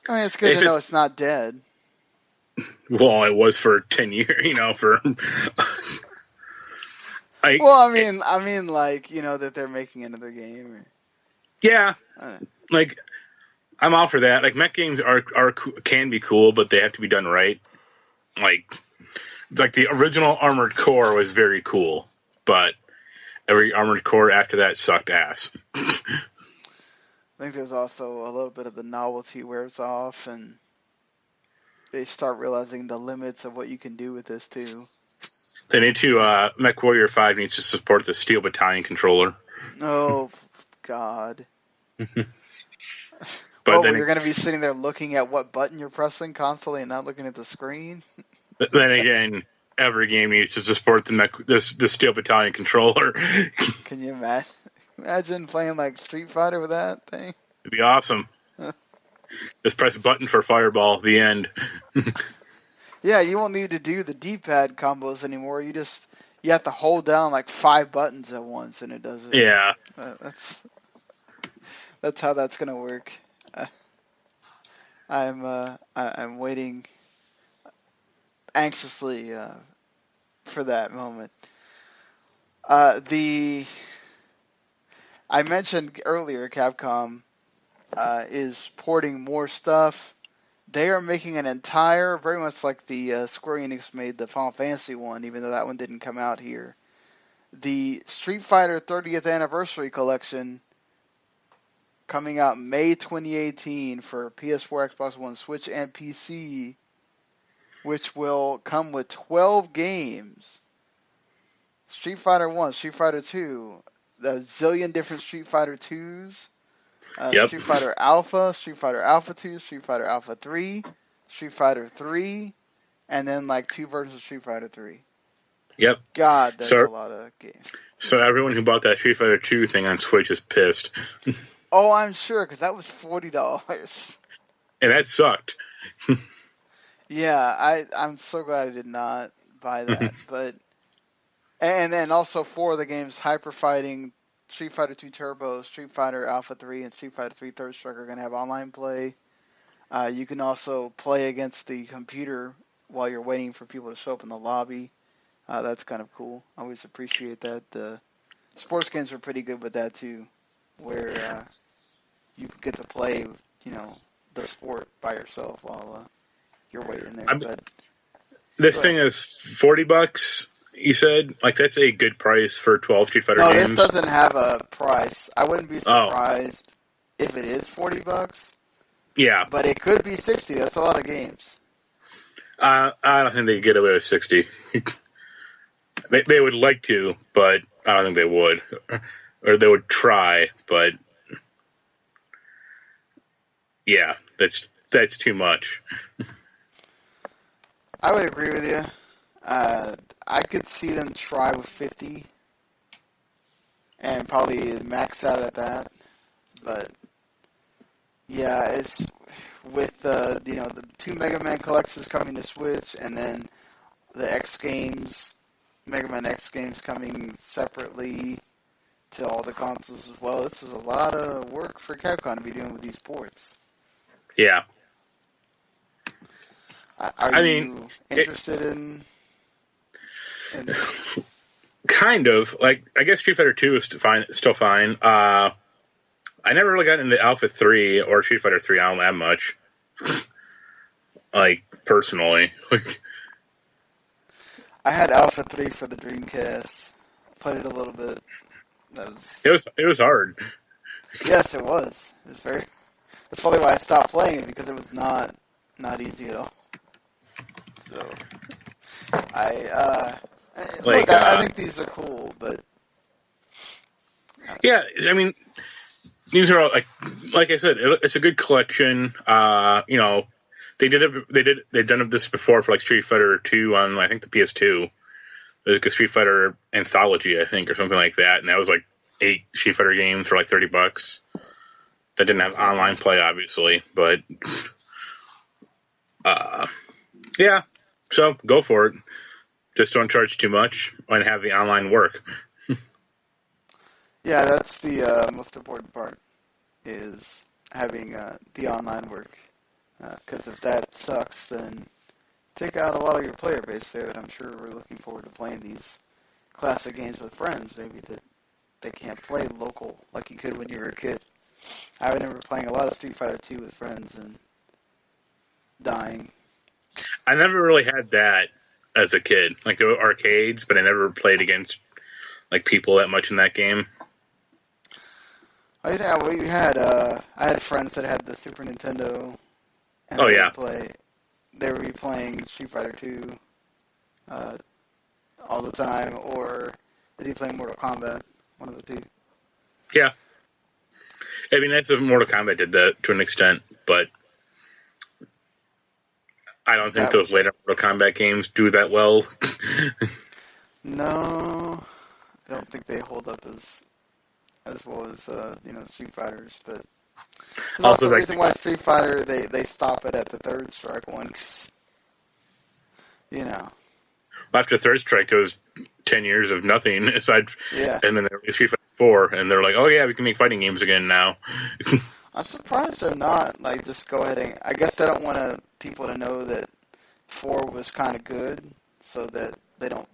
I mean, it's good to know it's not dead. Well, it was for 10 years, for. I mean, that they're making another game. Yeah, I'm all for that. Mech games can be cool, but they have to be done right. Like the original Armored Core was very cool, but every Armored Core after that sucked ass. I think there's also a little bit of the novelty wears off, and they start realizing the limits of what you can do with this too. They need to. Mech Warrior 5 needs to support the Steel Battalion controller. Oh God! But you're going to be sitting there looking at what button you're pressing constantly and not looking at the screen. Then again, every game needs to support the Steel Battalion controller. Can you imagine playing Streetfighter with that thing? It'd be awesome. Just press a button for Fireball. The end. Yeah, you won't need to do the D-pad combos anymore. You have to hold down 5 buttons at once, and it does it. Yeah. That's how that's gonna work. I'm waiting anxiously for that moment. I mentioned earlier, Capcom is porting more stuff. They are making an entire, very much like the Square Enix made the Final Fantasy one, even though that one didn't come out here. The Street Fighter 30th Anniversary Collection coming out May 2018 for PS4, Xbox One, Switch, and PC, which will come with 12 games. Street Fighter 1, Street Fighter 2, a zillion different Street Fighter 2s, Street Fighter Alpha, Street Fighter Alpha 2, Street Fighter Alpha 3, Street Fighter 3, and then 2 versions of Street Fighter 3. Yep. God, that's a lot of games. So everyone who bought that Street Fighter 2 thing on Switch is pissed. Oh, I'm sure, because that was $40. And that sucked. Yeah, I'm so glad I did not buy that. But and then also 4 of the games, Hyper Fighting Street Fighter 2 Turbo, Street Fighter Alpha 3, and Street Fighter 3 Third Strike are going to have online play. You can also play against the computer while you're waiting for people to show up in the lobby. That's kind of cool. I always appreciate that. The sports games are pretty good with that too, where you get to play, the sport by yourself while you're waiting there. This thing is $40. You said, like, that's a good price for 12 Street Fighter games. No, this doesn't have a price. I wouldn't be surprised if it is $40. Yeah, but it could be 60. That's a lot of games. I don't think they could get away with 60. They would like to, but I don't think they would, or they would try. But yeah, that's too much. I would agree with you. I could see them try with 50 and probably max out at that. But yeah, it's with the 2 Mega Man collections coming to Switch, and then the X games, Mega Man X games coming separately to all the consoles as well. This is a lot of work for Capcom to be doing with these ports. Yeah. Are you interested in? Kind of. Like, I guess Street Fighter 2 is still fine. I never really got into Alpha 3 or Street Fighter 3 all that much. Like, personally. I had Alpha 3 for the Dreamcast. Played it a little bit. It was hard. Yes, it was. That's probably why I stopped playing it, because it was not easy at all. So, I think these are cool, but yeah, I mean, these are all, like I said, it's a good collection. They've done this before for like Street Fighter 2 on, I think, the PS2. There's like a Street Fighter anthology, I think, or something like that, and that was like 8 Street Fighter games for like $30. That didn't have online play, obviously, but yeah. So go for it. Just don't charge too much and have the online work. Yeah, that's the most important part, is having the online work. Because if that sucks, then take out a lot of your player base there, and I'm sure we're looking forward to playing these classic games with friends, maybe that they can't play local like you could when you were a kid. I remember playing a lot of Street Fighter 2 with friends and dying. I never really had that as a kid. Like, there were arcades, but I never played against like people that much in that game. Oh yeah, we had I had friends that had the Super Nintendo. And they would be playing Street Fighter 2 all the time, or they'd be playing Mortal Kombat, one of the two. Yeah. I mean, that's if Mortal Kombat did that to an extent, but I don't think those later Mortal Kombat games do that well. No, I don't think they hold up as well as Street Fighters, but there's also the reason why Street Fighter they stop it at the Third Strike one. After Third Strike, there was 10 years of nothing aside. Yeah. And then there was Street Fighter 4, and they're like, oh yeah, we can make fighting games again now. I'm surprised they're not just go ahead and. I guess they don't want people to know that 4 was kind of good, so that they don't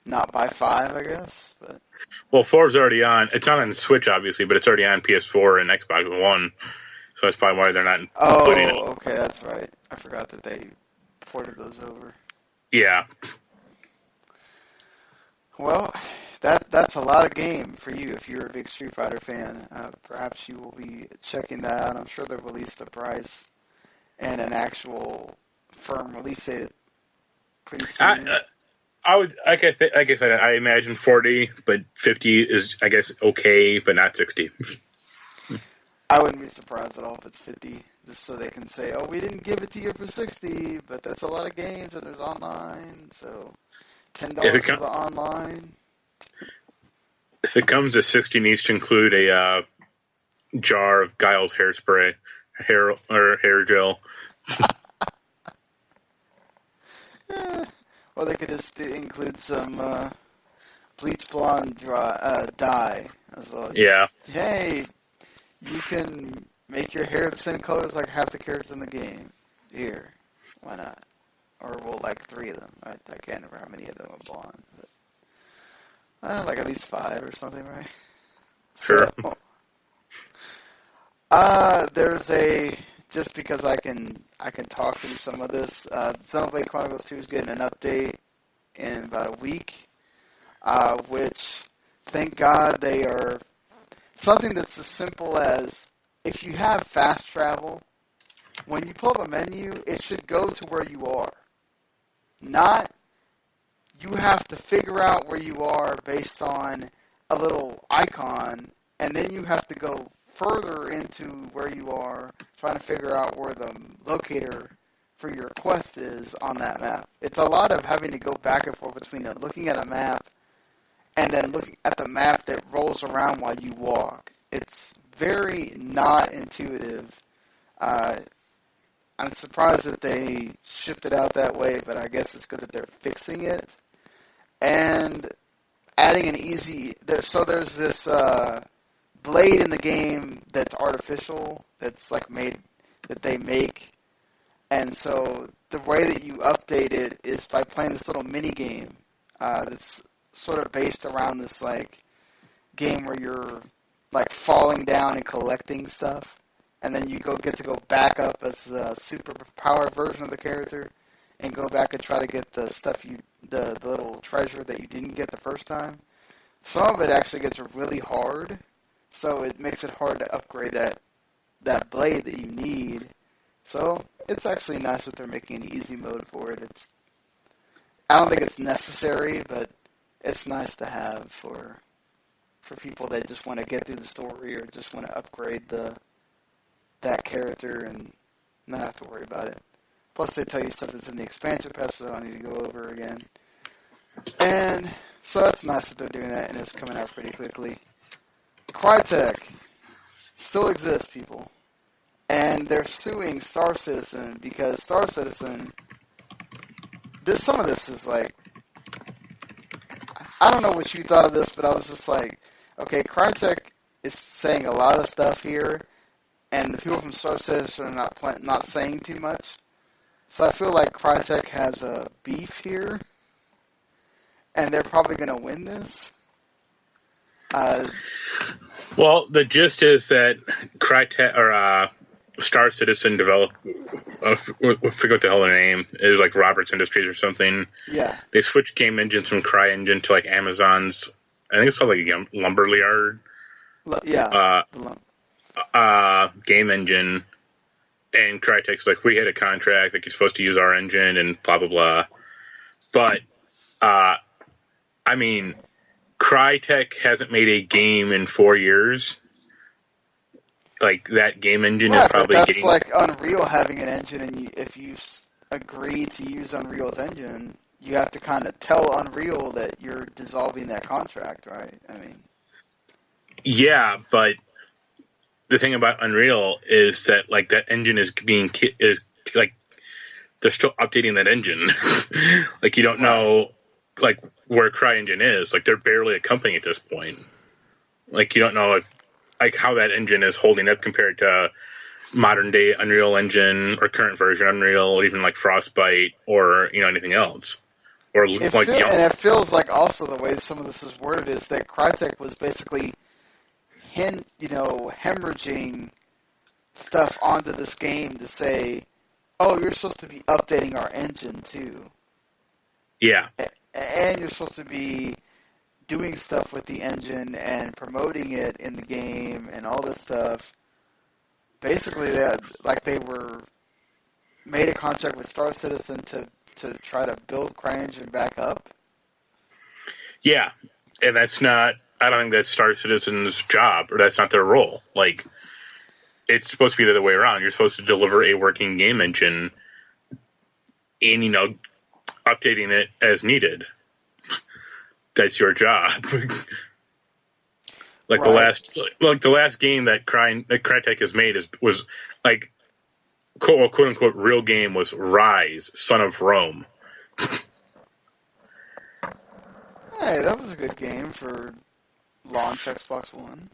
not buy 5. I guess, but. Well, 4 is already on. It's not on Switch, obviously, but it's already on PS4 and Xbox One. So that's probably why they're not including it. Oh, okay, that's right. I forgot that they ported those over. Yeah. Well, that's a lot of game for you if you're a big Street Fighter fan. Perhaps you will be checking that out. I'm sure they'll release the price and an actual firm release date pretty soon. I would, like I said, I imagine 40, but 50 is, I guess, okay, but not 60. I wouldn't be surprised at all if it's 50, just so they can say, oh, we didn't give it to you for 60, but that's a lot of games, and there's online, so $10 for the online. If it comes to 60, it needs to include a jar of Guile's hairspray, hair gel. Or they could just include some bleach blonde dye as well. Yeah. Hey, you can make your hair the same colors like half the characters in the game. Here, why not? Or well, like 3 of them. I can't remember how many of them are blonde. But, like at least 5 or something, right? Sure. So, there's just because I can talk through some of this. Xenoblade Chronicles 2 is getting an update in about a week, which thank God they are something that's as simple as if you have fast travel, when you pull up a menu, it should go to where you are. Not you have to figure out where you are based on a little icon, and then you have to go further into where you are, trying to figure out where the locator for your quest is on that map. It's a lot of having to go back and forth between looking at a map and then looking at the map that rolls around while you walk. It's very not intuitive. I'm surprised that they shipped it out that way, but I guess it's good that they're fixing it. And adding an easy... there's this blade in the game that's artificial, that's like made... that they make. And so the way that you update it is by playing this little mini game that's sort of based around this like game where you're like falling down and collecting stuff, and then you get to go back up as a super powered version of the character and go back and try to get the stuff the little treasure that you didn't get the first time. Some of it actually gets really hard, so it makes it hard to upgrade that blade that you need. So it's actually nice that they're making an easy mode for it. I don't think it's necessary, but it's nice to have for people that just want to get through the story or just want to upgrade that character and not have to worry about it. Plus, they tell you stuff that's in the expansion pass, so I don't need to go over again. And so it's nice that they're doing that, and it's coming out pretty quickly. Crytek still exists, people. And they're suing Star Citizen because Star Citizen, some of this is like, I don't know what you thought of this, but I was just like, okay, Crytek is saying a lot of stuff here, and the people from Star Citizen are not saying too much. So I feel like Crytek has a beef here, and they're probably going to win this. Well, the gist is that Crytek or Star Citizen developed, I forget what the hell their name is, like Roberts Industries or something. Yeah. They switched game engines from CryEngine to like Amazon's, I think it's called like Lumberyard. Game engine. And Crytek's like, we had a contract, like you're supposed to use our engine and blah, blah, blah. But, I mean, Crytek hasn't made a game in 4 years. Like, that game engine is probably but that's like Unreal having an engine, and if you agree to use Unreal's engine, you have to kind of tell Unreal that you're dissolving that contract, right? I mean... Yeah, but the thing about Unreal is that, like, that engine is like, they're still updating that engine. Like, you don't know, like, where CryEngine is. Like, they're barely a company at this point. Like, you don't know if, like, how that engine is holding up compared to modern day Unreal Engine or current version Unreal, or even like Frostbite or, you know, anything else. Or and it feels like also the way some of this is worded is that Crytek was basically hemorrhaging stuff onto this game to say, oh, you're supposed to be updating our engine too. Yeah. And you're supposed to be doing stuff with the engine and promoting it in the game and all this stuff. Basically, they were made a contract with Star Citizen to try to build CryEngine back up. Yeah, and that's not, I don't think that's Star Citizen's job, or that's not their role. Like, it's supposed to be the other way around. You're supposed to deliver a working game engine and, you know, updating it as needed. That's your job. Like right. the last game that Crytek has made was like quote unquote real game was Rise, Son of Rome. Hey, that was a good game for launch Xbox One.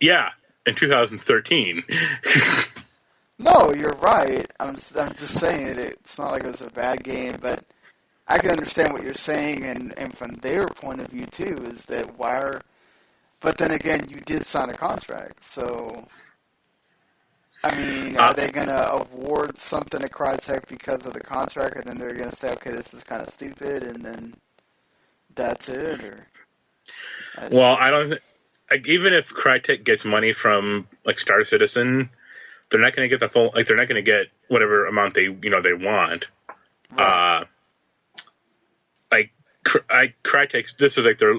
Yeah, in 2013. No, you're right. I'm just saying it's not like it was a bad game, but I can understand what you're saying, and from their point of view too, is that but then again, you did sign a contract, so I mean, are they going to award something to Crytek because of the contract, and then they're going to say, okay, this is kind of stupid, and then that's it? Or Well, I don't. Even if Crytek gets money from like Star Citizen, they're not going to get the full. Like, they're not going to get whatever amount they want. Right. Crytek's. This is like their.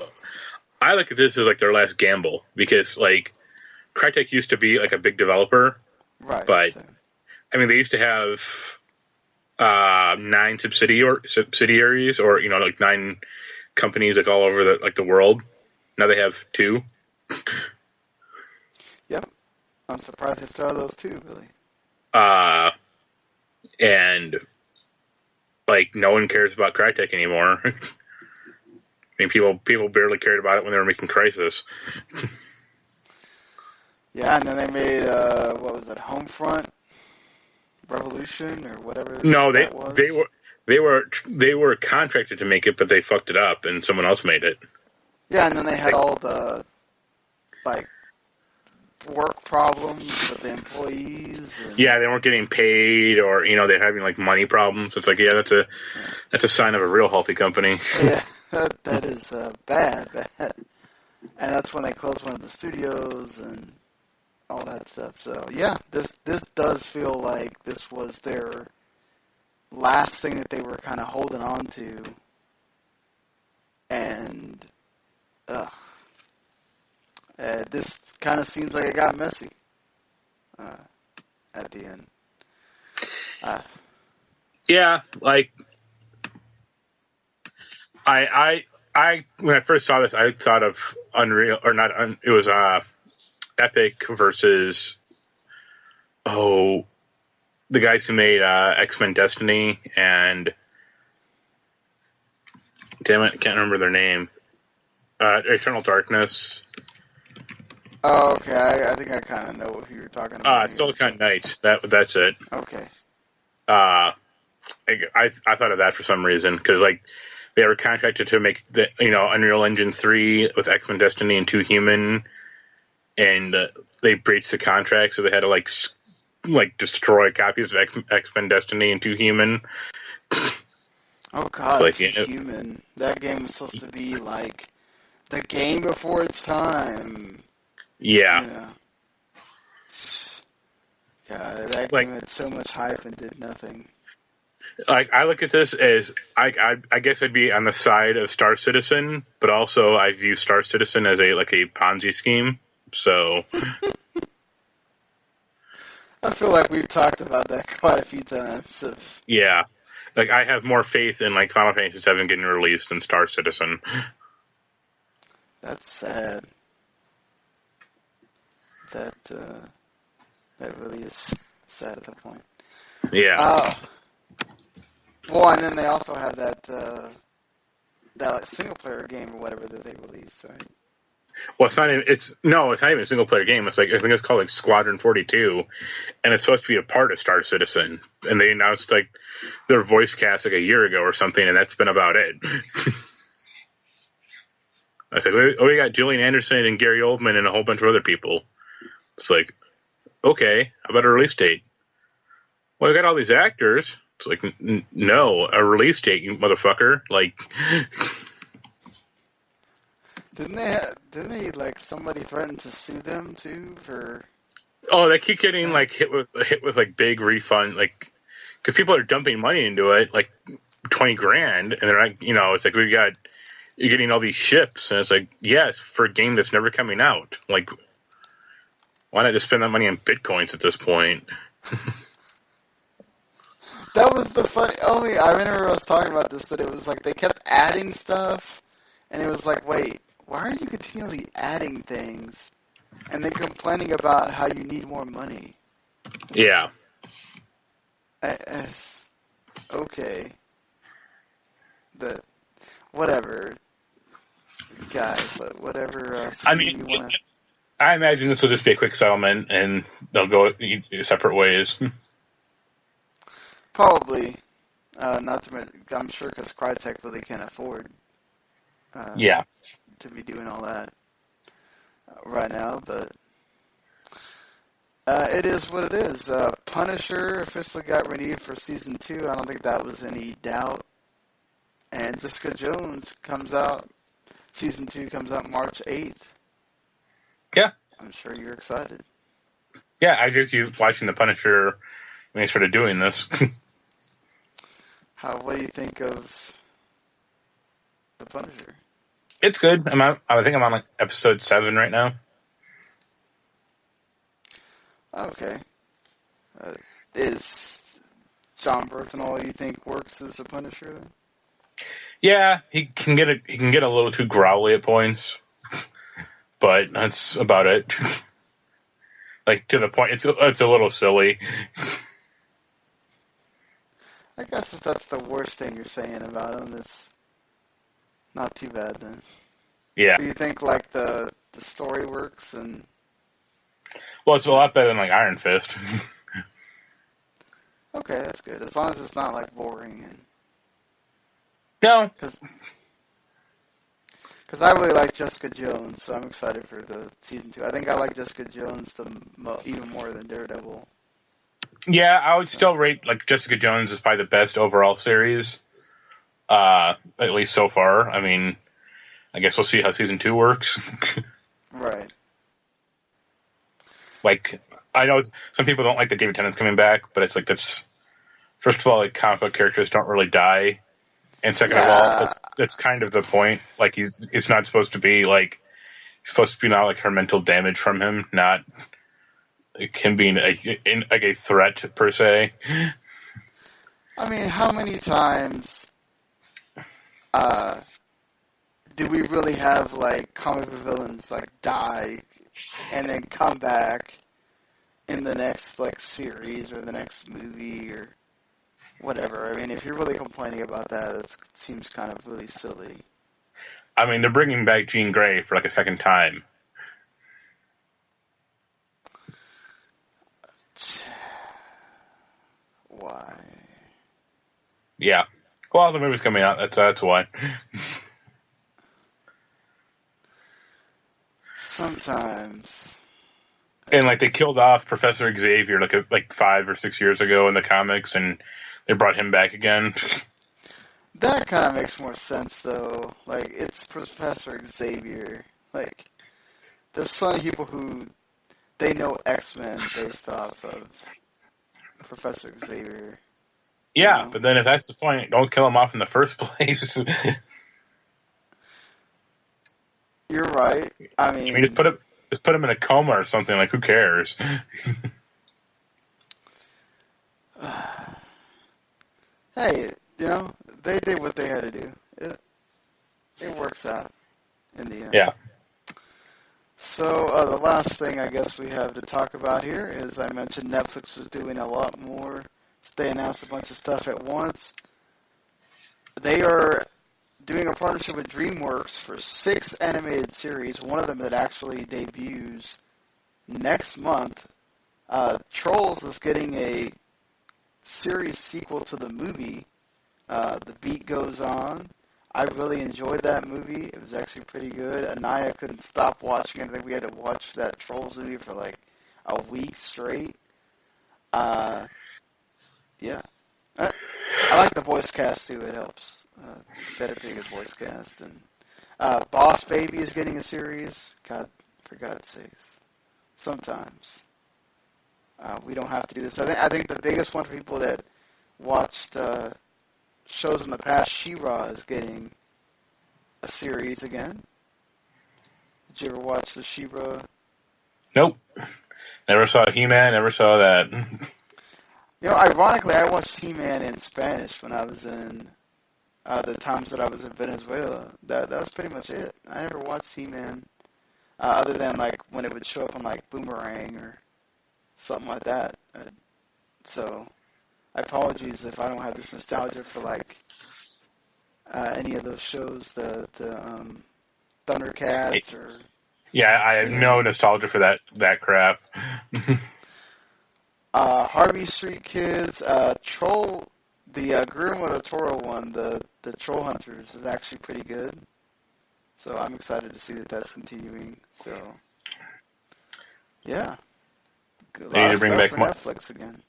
I look at this as like their last gamble, because like Crytek used to be like a big developer, Right. but I mean they used to have 9 subsidiaries, or like 9 companies like all over the world. Now they have 2. Yep. I'm surprised they still have those 2, really. And like no one cares about Crytek anymore. I mean, people barely cared about it when they were making Crysis. Yeah, and then they made what was it, Homefront Revolution or whatever. No, that was. they were contracted to make it, but they fucked it up, and someone else made it. Yeah, and then they had all the like work problems with the employees. Yeah, they weren't getting paid, or they're having like money problems. It's like, yeah, that's a sign of a real healthy company. Yeah, that is bad. And that's when they closed one of the studios and all that stuff. So yeah, this does feel like this was their last thing that they were kind of holding on to, and this kind of seems like it got messy at the end. Yeah, like I when I first saw this, I thought of Unreal, or not. It was Epic versus the guys who made X-Men Destiny and damn it, I can't remember their name. Eternal Darkness. Oh, okay. I think I kind of know what you were talking about. Silicon Knights. That's it. Okay. I thought of that for some reason, because like they were contracted to make the Unreal Engine 3 with X-Men Destiny and 2 Human, and they breached the contract, so they had to like destroy copies of X-Men Destiny and 2 Human. Oh god, So, like, 2 Human. That game was supposed to be like the game before its time. Yeah. God, that game had so much hype and did nothing. Like, I look at this as I guess I'd be on the side of Star Citizen, but also I view Star Citizen as a Ponzi scheme. So I feel like we've talked about that quite a few times. Yeah, like I have more faith in like Final Fantasy VII getting released than Star Citizen. That's sad. That really is sad at that point. Yeah. Well, and then they also have that single player game or whatever that they released, right? Well, it's not even a single player game. It's like, I think it's called like Squadron 42, and it's supposed to be a part of Star Citizen. And they announced like their voice cast like a year ago or something, and that's been about it. I was like, we got Gillian Anderson and Gary Oldman and a whole bunch of other people. It's like, okay, how about a release date? Well, we got all these actors. It's like, no, a release date, you motherfucker. Like, didn't they like somebody threaten to sue them too for? Oh, they keep getting like hit with like big refund, like, because people are dumping money into it, like $20,000, and they're like, it's like you're getting all these ships, and it's like, yes, for a game that's never coming out. Like, why not just spend that money on bitcoins at this point? That was the funny. I remember I was talking about this, that it was like they kept adding stuff, and it was like, wait, why are you continually adding things, and then complaining about how you need more money? Yeah. Okay. But whatever. guys. Whatever I scheme mean, you want to... I imagine this will just be a quick settlement, and they'll go separate ways. Probably. Not to mention, I'm sure because Crytek really can't afford Yeah. to be doing all that right now, but it is what it is. Punisher officially got renewed for Season 2. I don't think that was any doubt. And Jessica Jones comes out, Season 2 comes out March 8th. Yeah. I'm sure you're excited. Yeah, I joked you watching The Punisher when they started doing this. What do you think of The Punisher? It's good. I think I'm on like episode 7 right now. Okay. Is John Berthenol, you think, works as the Punisher then? Yeah, he can get a little too growly at points, but that's about it. Like, to the point, it's a little silly. I guess if that's the worst thing you're saying about him, it's not too bad then. Yeah. Do you think like the story works and? Well, it's a lot better than like Iron Fist. Okay, that's good. As long as it's not like boring and. No. Because I really like Jessica Jones, so I'm excited for the Season 2. I think I like Jessica Jones even more than Daredevil. Yeah, I would still rate like Jessica Jones as probably the best overall series, at least so far. I mean, I guess we'll see how Season 2 works. Right. Like, I know some people don't like that David Tennant's coming back, but it's like that's first of all, like comic book characters don't really die, and second of all, that's kind of the point. Like it's not supposed to be like it's supposed to be not like her mental damage from him, not him being a threat per se. I mean, how many times do we really have like comic book villains like die and then come back in the next like series or the next movie or whatever? I mean, if you're really complaining about that, it seems kind of really silly. I mean, they're bringing back Jean Grey for like a second time. Why? Yeah. Well, the movie's coming out. That's why. Sometimes. And like they killed off Professor Xavier like 5 or 6 years ago in the comics, and they brought him back again. That kind of makes more sense, though. Like, it's Professor Xavier. Like, there's some people who they know X-Men based off of Professor Xavier. Yeah, you know? But then if that's the point, don't kill him off in the first place. You're right. I mean, just put him in a coma or something. Like, who cares? Hey, they did what they had to do. It works out in the end. Yeah. So the last thing I guess we have to talk about here is I mentioned Netflix was doing a lot more. They announced a bunch of stuff at once. They are doing a partnership with DreamWorks for 6 animated series, one of them that actually debuts next month. Trolls is getting a series sequel to the movie. The Beat Goes On. I really enjoyed that movie. It was actually pretty good. Anaya couldn't stop watching it. I think we had to watch that Trolls movie for like a week straight. Yeah. I like the voice cast too. It helps. Better be a good voice cast. And Boss Baby is getting a series. God, for God's sakes. Sometimes. We don't have to do this. I think the biggest one for people that watched shows in the past, She-Ra is getting a series again. Did you ever watch the She-Ra? Nope. Never saw He-Man, never saw that. Ironically, I watched He-Man in Spanish when I was in the times that I was in Venezuela. That was pretty much it. I never watched He-Man other than like when it would show up on like Boomerang or something like that. So, apologies if I don't have this nostalgia for like any of those shows. The Thundercats or... Yeah, I have no nostalgia for that crap. Harvey Street Kids, Troll, the Guillermo del Toro one, the Troll Hunters is actually pretty good. So I'm excited to see that that's continuing. So, yeah. They need to bring back Netflix again.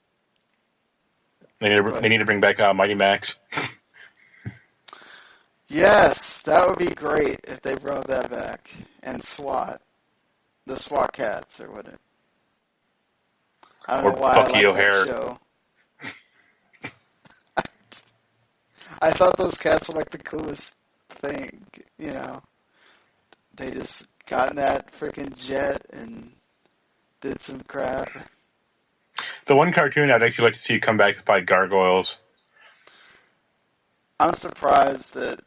They need to bring back Mighty Max. Yes, that would be great if they brought that back. And SWAT. The SWAT Cats or whatever. I don't know why Bucky I like O'Hare. that show. I thought those cats were like the coolest thing, you know. They just got in that freaking jet and did some crap. The one cartoon I'd actually like to see come back is probably Gargoyles. I'm surprised that...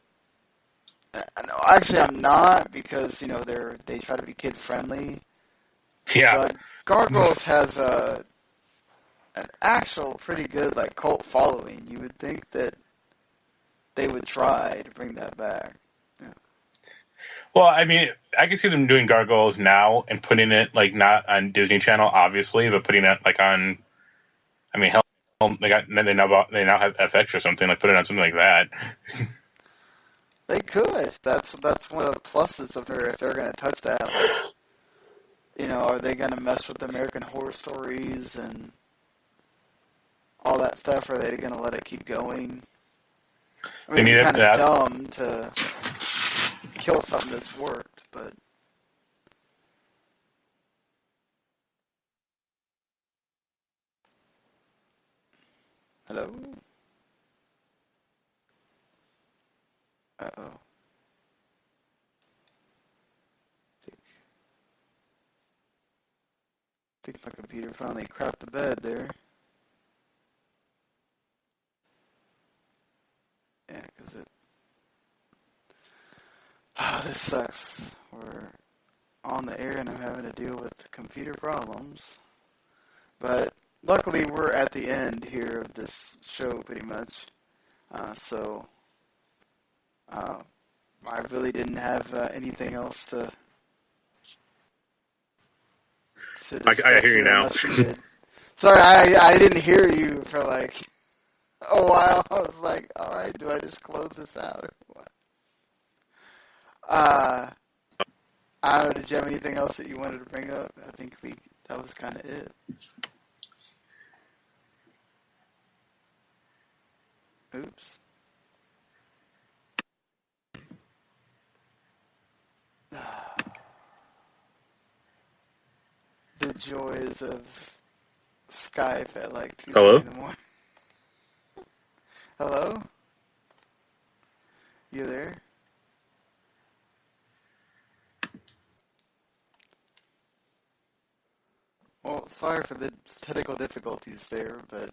No, actually, I'm not, because, you know, they try to be kid-friendly. Yeah. But Gargoyles has an actual pretty good, like, cult following. You would think that they would try to bring that back. Yeah. Well, I mean, I can see them doing Gargoyles now and putting it, like, not on Disney Channel, obviously, but putting it, like, on... I mean, hell, they now have FX or something. Like, put it on something like that. They could. That's one of the pluses of if they're going to touch that. Like, you know, are they going to mess with American Horror Stories and all that stuff? Or are they going to let it keep going? I mean, it's kind of dumb to kill something that's worked, but... Hello? Uh-oh. I think my computer finally crapped the bed there. Yeah, because it... Oh, this sucks. We're on the air and I'm having to deal with computer problems. But luckily we're at the end here of this show pretty much. So I really didn't have anything else to discuss. I hear you now. You Sorry, I didn't hear you for like a while. I was like, all right, do I just close this out or what? I don't know, did you have anything else that you wanted to bring up? I think that was kind of it. Oops. The joys of Skype at like 2 in the morning. Hello? You there? Well, sorry for the technical difficulties there, but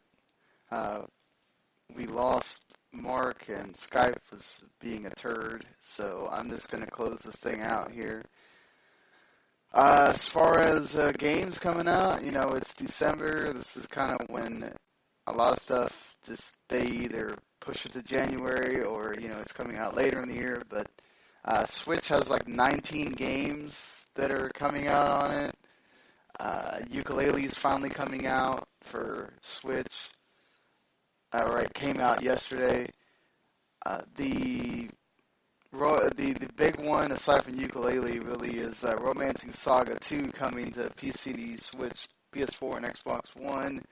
we lost Mark and Skype was being a turd, so I'm just going to close this thing out here. As far as games coming out, you know, it's December. This is kind of when a lot of stuff just, they either push it to January or, you know, it's coming out later in the year. But Switch has like 19 games that are coming out on it. Ukulele is finally coming out for Switch. Came out yesterday. The big one, aside from Ukulele, really is Romancing Saga 2 coming to PC, Switch, PS4, and Xbox One.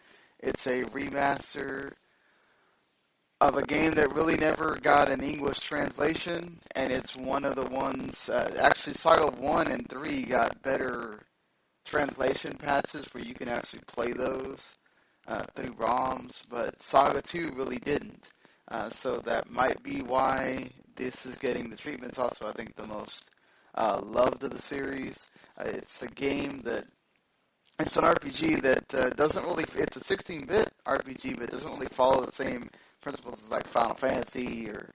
It's a remaster of a game that really never got an English translation, and it's one of the ones, actually Saga 1 and 3 got better translation patches where you can actually play those through ROMs, but Saga 2 really didn't. So that might be why this is getting the treatment. It's also, I think, the most loved of the series. It's a game that, it's an RPG that doesn't really, it's a 16-bit RPG, but it doesn't really follow the same principles as like Final Fantasy or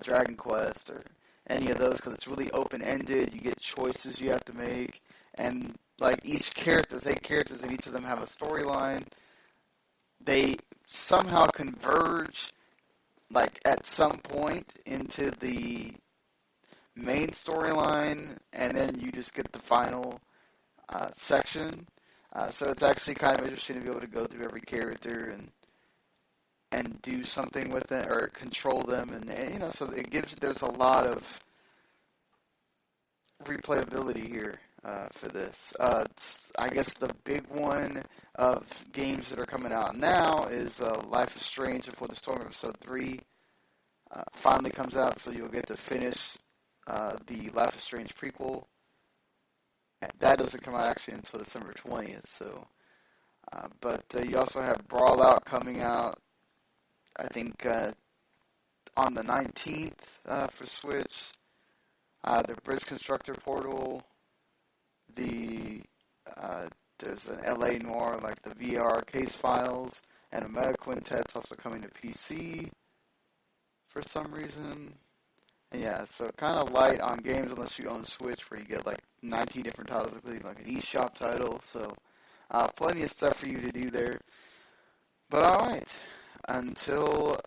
Dragon Quest or any of those, because it's really open-ended. You get choices you have to make, and like each character, there's 8 characters, and each of them have a storyline. They somehow converge, like at some point, into the main storyline, and then you just get the final section. So it's actually kind of interesting to be able to go through every character and do something with it or control them, and so there's a lot of replayability here for this. I guess the big one of games that are coming out now is Life is Strange Before the Storm Episode 3 finally comes out, so you'll get to finish the Life is Strange prequel. And that doesn't come out actually until December 20th. So, but you also have Brawl Out coming out, I think, on the 19th for Switch. The Bridge Constructor Portal, there's an LA Noir, like the VR Case Files, and a Meta Quintet's also coming to PC for some reason. And yeah, so kind of light on games unless you own Switch, where you get like 19 different titles, including like an eShop title. So plenty of stuff for you to do there. But alright, until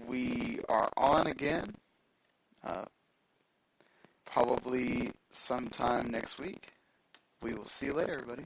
we are on again, probably sometime next week, we will see you later, everybody.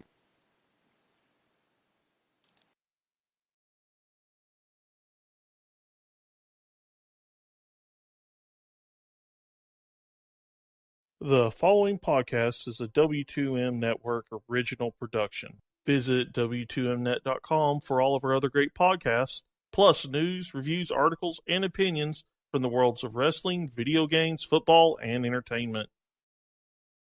The following podcast is a W2M Network original production. Visit W2Mnet.com for all of our other great podcasts, plus news, reviews, articles, and opinions from the worlds of wrestling, video games, football, and entertainment.